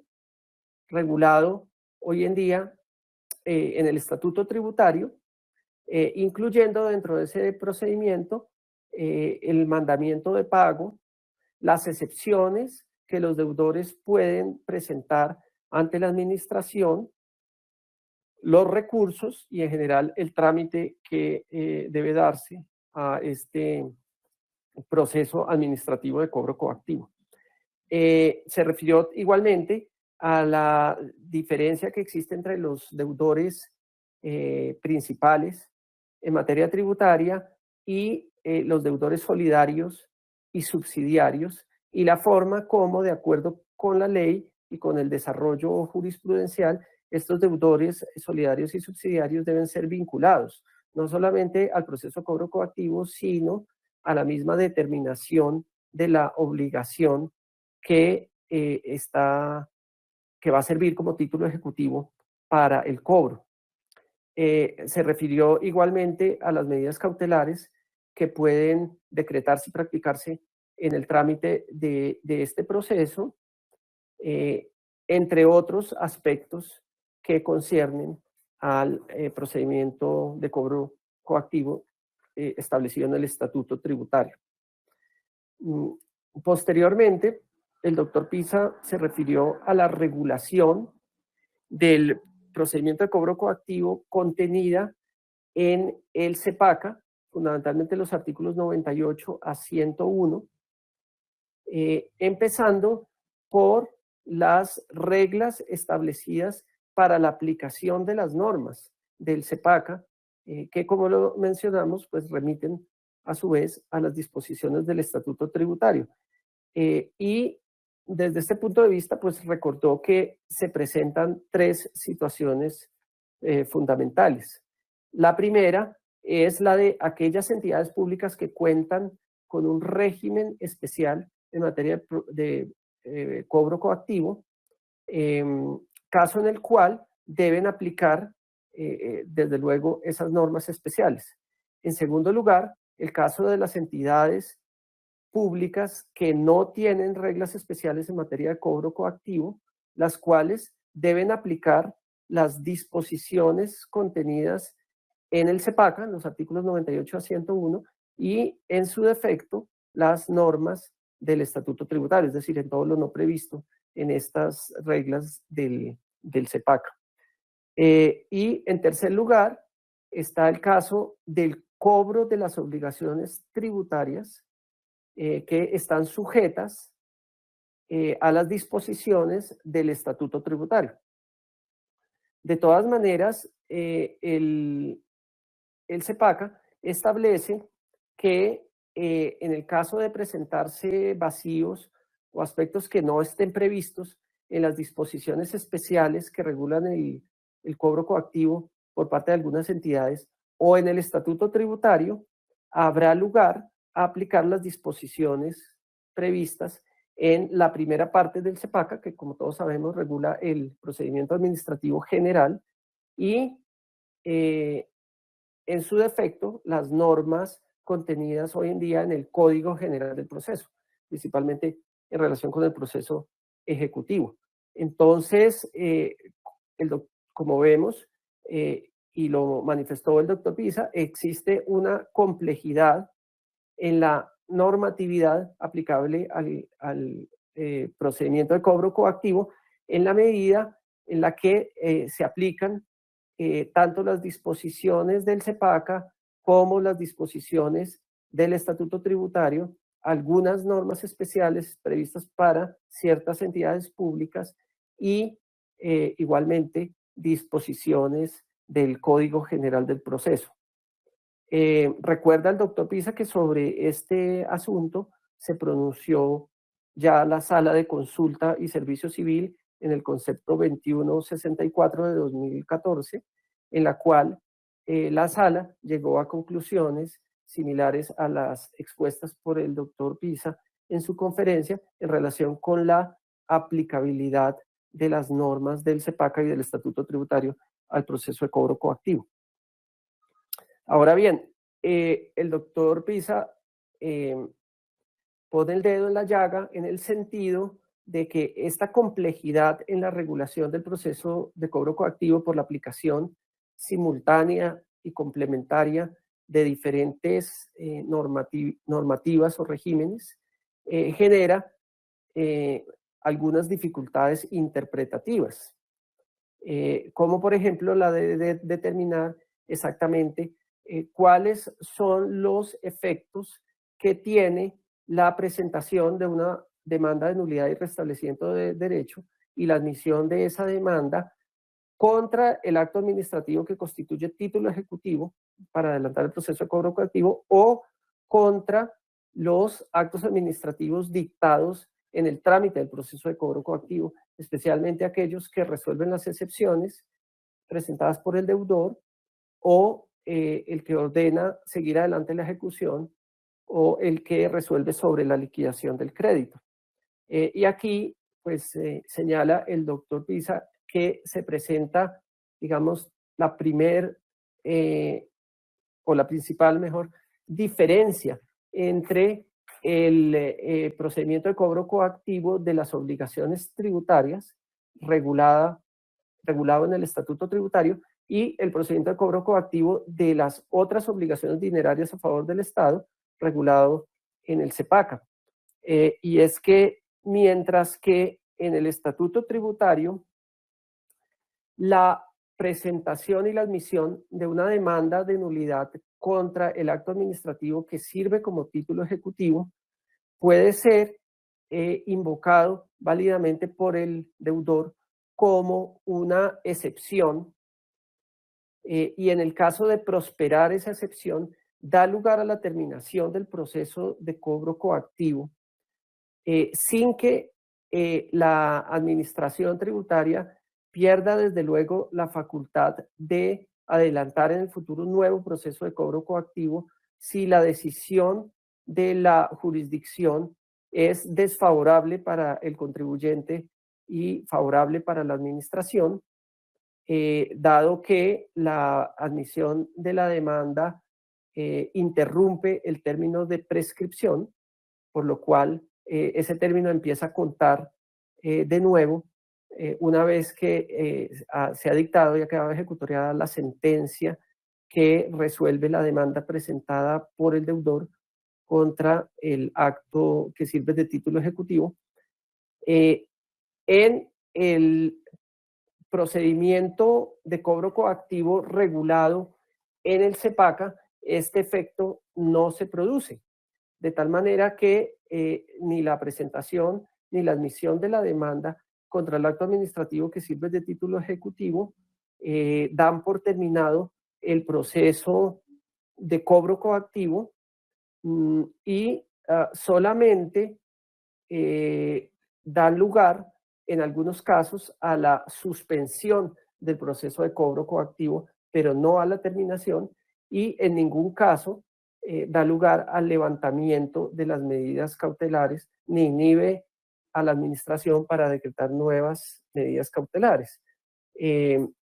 regulado hoy en día en el Estatuto Tributario, incluyendo dentro de ese procedimiento el mandamiento de pago, las excepciones que los deudores pueden presentar ante la administración, los recursos y en general el trámite que debe darse a este proceso administrativo de cobro coactivo. Se refirió igualmente a la diferencia que existe entre los deudores principales en materia tributaria y los deudores solidarios y subsidiarios, y la forma como, de acuerdo con la ley y con el desarrollo jurisprudencial, estos deudores solidarios y subsidiarios deben ser vinculados, no solamente al proceso de cobro coactivo, sino a la misma determinación de la obligación que va a servir como título ejecutivo para el cobro. Se refirió igualmente a las medidas cautelares que pueden decretarse y practicarse en el trámite de este proceso, entre otros aspectos que conciernen al procedimiento de cobro coactivo establecido en el Estatuto Tributario. Posteriormente, el doctor Pisa se refirió a la regulación del procedimiento de cobro coactivo contenida en el CEPACA, fundamentalmente los artículos 98 a 101, empezando por las reglas establecidas para la aplicación de las normas del CEPACA, que, como lo mencionamos, pues remiten a su vez a las disposiciones del Estatuto Tributario. Y desde este punto de vista, pues recordó que se presentan tres situaciones fundamentales. La primera es la de aquellas entidades públicas que cuentan con un régimen especial en materia de cobro coactivo, caso en el cual deben aplicar, desde luego, esas normas especiales. En segundo lugar, el caso de las entidades públicas que no tienen reglas especiales en materia de cobro coactivo, las cuales deben aplicar las disposiciones contenidas en el CEPACA, en los artículos 98 a 101, y en su defecto, las normas del Estatuto Tributario, es decir, en todo lo no previsto en estas reglas del CEPACA. Y en tercer lugar, está el caso del cobro de las obligaciones tributarias que están sujetas a las disposiciones del Estatuto Tributario. De todas maneras, el CEPACA establece que en el caso de presentarse vacíos o aspectos que no estén previstos en las disposiciones especiales que regulan el cobro coactivo por parte de algunas entidades o en el Estatuto Tributario, habrá lugar a aplicar las disposiciones previstas en la primera parte del CEPACA, que como todos sabemos regula el procedimiento administrativo general, y en su defecto las normas contenidas hoy en día en el Código General del Proceso, principalmente en relación con el proceso ejecutivo. Entonces, como vemos, y lo manifestó el doctor Pisa, existe una complejidad en la normatividad aplicable al procedimiento de cobro coactivo en la medida en la que se aplican tanto las disposiciones del CEPACA como las disposiciones del Estatuto Tributario, algunas normas especiales previstas para ciertas entidades públicas y igualmente disposiciones del Código General del Proceso. Recuerda el doctor Pisa que sobre este asunto se pronunció ya la Sala de Consulta y Servicio Civil en el concepto 2164 de 2014, en la cual la Sala llegó a conclusiones similares a las expuestas por el doctor Pisa en su conferencia en relación con la aplicabilidad de las normas del CEPACA y del Estatuto Tributario al proceso de cobro coactivo. Ahora bien, el doctor Pisa pone el dedo en la llaga en el sentido de que esta complejidad en la regulación del proceso de cobro coactivo por la aplicación simultánea y complementaria de diferentes normativas o regímenes genera algunas dificultades interpretativas, como por ejemplo la de determinar exactamente cuáles son los efectos que tiene la presentación de una demanda de nulidad y restablecimiento de derecho y la admisión de esa demanda contra el acto administrativo que constituye título ejecutivo para adelantar el proceso de cobro coactivo o contra los actos administrativos dictados en el trámite del proceso de cobro coactivo, especialmente aquellos que resuelven las excepciones presentadas por el deudor o el que ordena seguir adelante la ejecución o el que resuelve sobre la liquidación del crédito. Y aquí, pues, señala el doctor Pisa que se presenta, digamos, la principal, mejor, diferencia entre el procedimiento de cobro coactivo de las obligaciones tributarias regulado en el Estatuto Tributario y el procedimiento de cobro coactivo de las otras obligaciones dinerarias a favor del Estado regulado en el CEPACA. Y es que mientras que en el Estatuto Tributario la presentación y la admisión de una demanda de nulidad contra el acto administrativo que sirve como título ejecutivo puede ser invocado válidamente por el deudor como una excepción y en el caso de prosperar esa excepción da lugar a la terminación del proceso de cobro coactivo sin que la administración tributaria pierda desde luego la facultad de adelantar en el futuro un nuevo proceso de cobro coactivo si la decisión de la jurisdicción es desfavorable para el contribuyente y favorable para la administración, dado que la admisión de la demanda interrumpe el término de prescripción, por lo cual ese término empieza a contar de nuevo una vez que se ha dictado y ha quedado ejecutoriada la sentencia que resuelve la demanda presentada por el deudor contra el acto que sirve de título ejecutivo. En el procedimiento de cobro coactivo regulado en el CEPACA, este efecto no se produce, de tal manera que ni la presentación ni la admisión de la demanda contra el acto administrativo que sirve de título ejecutivo dan por terminado el proceso de cobro coactivo y solamente dan lugar en algunos casos a la suspensión del proceso de cobro coactivo, pero no a la terminación, y en ningún caso da lugar al levantamiento de las medidas cautelares ni inhibe a la administración para decretar nuevas medidas cautelares.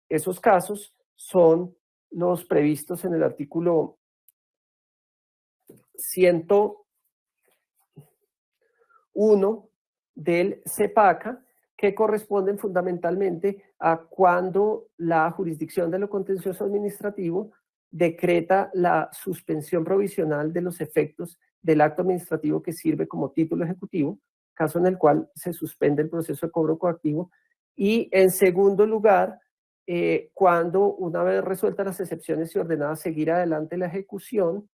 Esos casos son los previstos en el artículo 101 del CEPACA, que corresponden fundamentalmente a cuando la jurisdicción de lo contencioso administrativo decreta la suspensión provisional de los efectos del acto administrativo que sirve como título ejecutivo, caso en el cual se suspende el proceso de cobro coactivo, y en segundo lugar, cuando una vez resueltas las excepciones y ordenada seguir adelante la ejecución,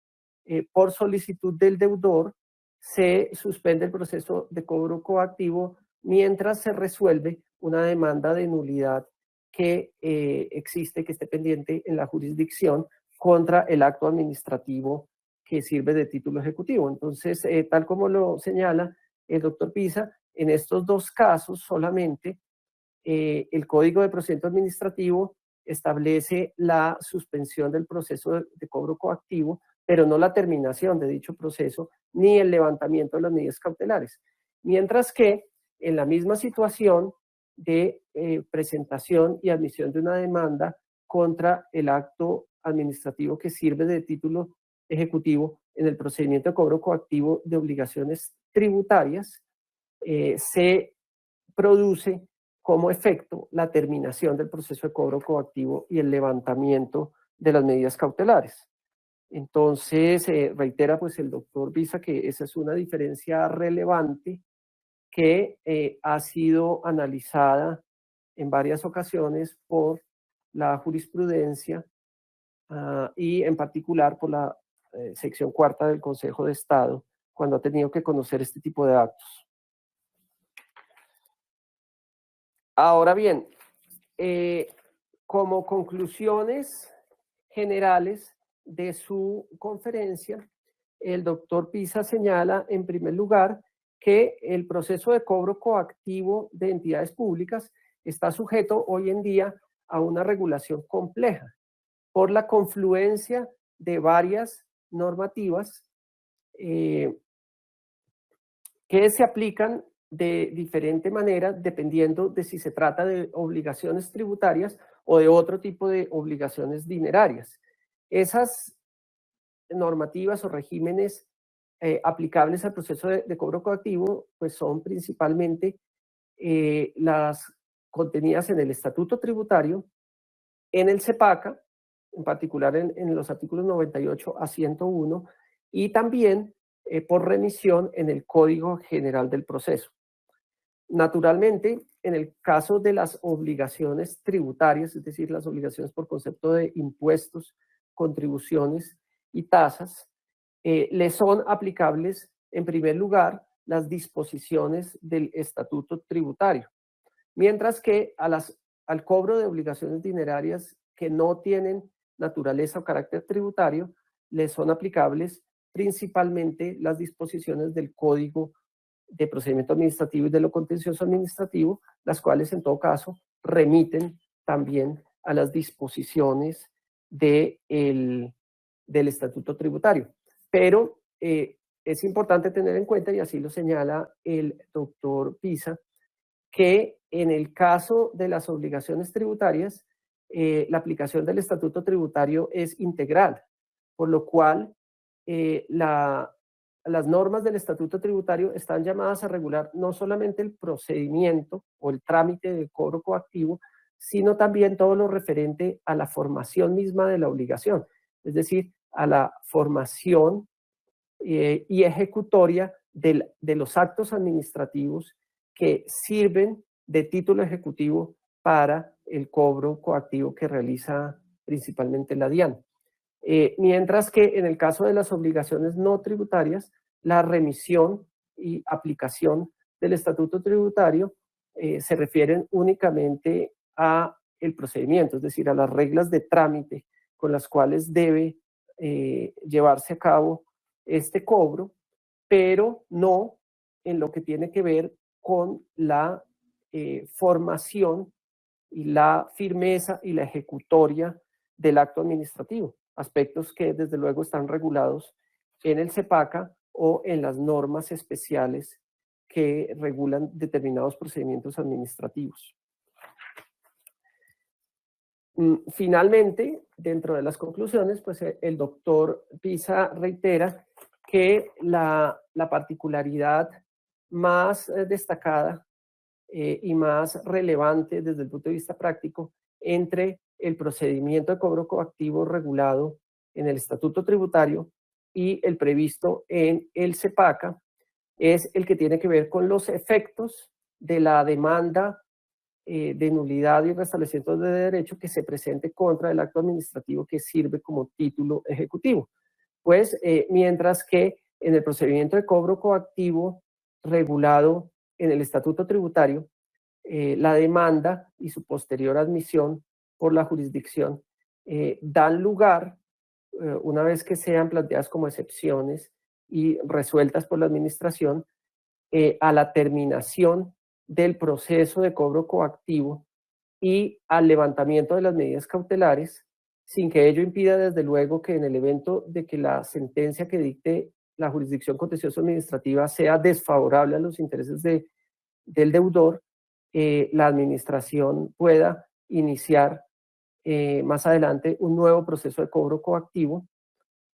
por solicitud del deudor, se suspende el proceso de cobro coactivo mientras se resuelve una demanda de nulidad que existe, que esté pendiente en la jurisdicción contra el acto administrativo que sirve de título ejecutivo. Entonces, tal como lo señala el doctor Pisa, en estos dos casos solamente el Código de Procedimiento Administrativo establece la suspensión del proceso de cobro coactivo, pero no la terminación de dicho proceso ni el levantamiento de las medidas cautelares. Mientras que en la misma situación de presentación y admisión de una demanda contra el acto administrativo que sirve de título ejecutivo en el procedimiento de cobro coactivo de obligaciones tributarias, se produce como efecto la terminación del proceso de cobro coactivo y el levantamiento de las medidas cautelares. Entonces, reitera pues el doctor Pisa que esa es una diferencia relevante que ha sido analizada en varias ocasiones por la jurisprudencia y en particular por la sección cuarta del Consejo de Estado cuando ha tenido que conocer este tipo de actos. Ahora bien, como conclusiones generales de su conferencia, el doctor Pisa señala en primer lugar que el proceso de cobro coactivo de entidades públicas está sujeto hoy en día a una regulación compleja por la confluencia de varias normativas que se aplican de diferente manera dependiendo de si se trata de obligaciones tributarias o de otro tipo de obligaciones dinerarias. Esas normativas o regímenes aplicables al proceso de cobro coactivo pues son principalmente las contenidas en el Estatuto Tributario, en el CEPACA, en particular en los artículos 98 a 101, y también por remisión en el Código General del Proceso. Naturalmente, en el caso de las obligaciones tributarias, es decir, las obligaciones por concepto de impuestos, contribuciones y tasas, le son aplicables, en primer lugar, las disposiciones del Estatuto Tributario, mientras que al cobro de obligaciones dinerarias que no tienen naturaleza o carácter tributario, le son aplicables principalmente las disposiciones del Código de Procedimiento Administrativo y de lo Contencioso Administrativo, las cuales en todo caso remiten también a las disposiciones del Estatuto Tributario. Pero es importante tener en cuenta, y así lo señala el doctor Pisa, que en el caso de las obligaciones tributarias, la aplicación del Estatuto Tributario es integral, por lo cual las normas del Estatuto Tributario están llamadas a regular no solamente el procedimiento o el trámite de cobro coactivo, sino también todo lo referente a la formación misma de la obligación, es decir, a la formación y ejecutoria de los actos administrativos que sirven de título ejecutivo para el cobro coactivo que realiza principalmente la DIAN. Mientras que en el caso de las obligaciones no tributarias, la remisión y aplicación del Estatuto Tributario se refieren únicamente a el procedimiento, es decir, a las reglas de trámite con las cuales debe llevarse a cabo este cobro, pero no en lo que tiene que ver con la formación y la firmeza y la ejecutoria del acto administrativo, aspectos que desde luego están regulados en el CEPACA o en las normas especiales que regulan determinados procedimientos administrativos. Finalmente, dentro de las conclusiones, pues el doctor Pisa reitera que la particularidad más destacada y más relevante desde el punto de vista práctico entre el procedimiento de cobro coactivo regulado en el Estatuto Tributario y el previsto en el CEPACA, es el que tiene que ver con los efectos de la demanda de nulidad y restablecimiento de derecho que se presente contra el acto administrativo que sirve como título ejecutivo. Pues mientras que en el procedimiento de cobro coactivo regulado en el Estatuto Tributario, la demanda y su posterior admisión por la jurisdicción dan lugar, una vez que sean planteadas como excepciones y resueltas por la administración, a la terminación del proceso de cobro coactivo y al levantamiento de las medidas cautelares, sin que ello impida desde luego que en el evento de que la sentencia que dicte la jurisdicción contencioso administrativa sea desfavorable a los intereses del deudor, la administración pueda iniciar más adelante un nuevo proceso de cobro coactivo.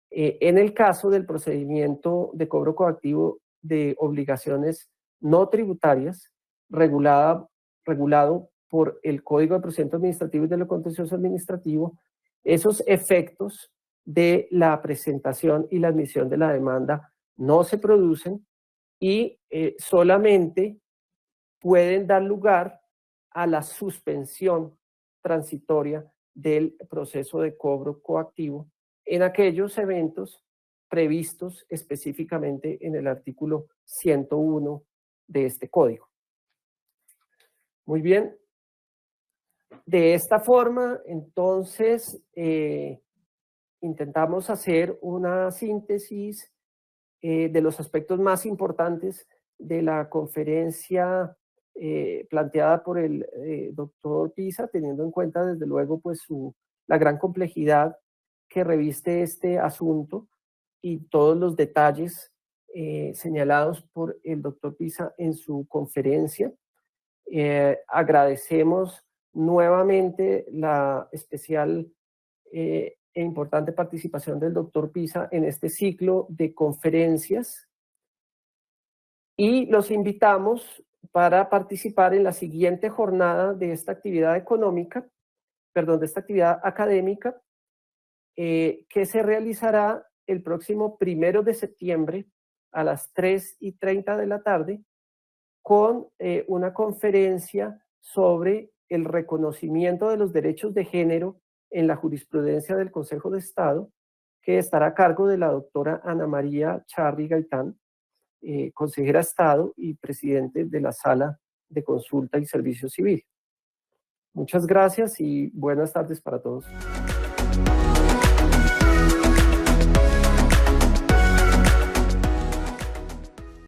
En el caso del procedimiento de cobro coactivo de obligaciones no tributarias, regulado por el Código de Procedimiento Administrativo y de lo Contencioso Administrativo, esos efectos de la presentación y la admisión de la demanda no se producen y solamente pueden dar lugar a la suspensión transitoria del proceso de cobro coactivo en aquellos eventos previstos específicamente en el artículo 101 de este código. Muy bien. De esta forma, entonces, intentamos hacer una síntesis de los aspectos más importantes de la conferencia planteada por el doctor Pisa, teniendo en cuenta desde luego pues la gran complejidad que reviste este asunto y todos los detalles señalados por el doctor Pisa en su conferencia. Agradecemos nuevamente la especial e importante participación del doctor Pisa en este ciclo de conferencias y los invitamos para participar en la siguiente jornada de esta actividad económica, perdón, de esta actividad académica, que se realizará el próximo 1 de septiembre a las 3:30 de la tarde con una conferencia sobre el reconocimiento de los derechos de género en la jurisprudencia del Consejo de Estado, que estará a cargo de la doctora Ana María Charri Gaitán, consejera de Estado y presidente de la Sala de Consulta y Servicio Civil. Muchas gracias y buenas tardes para todos.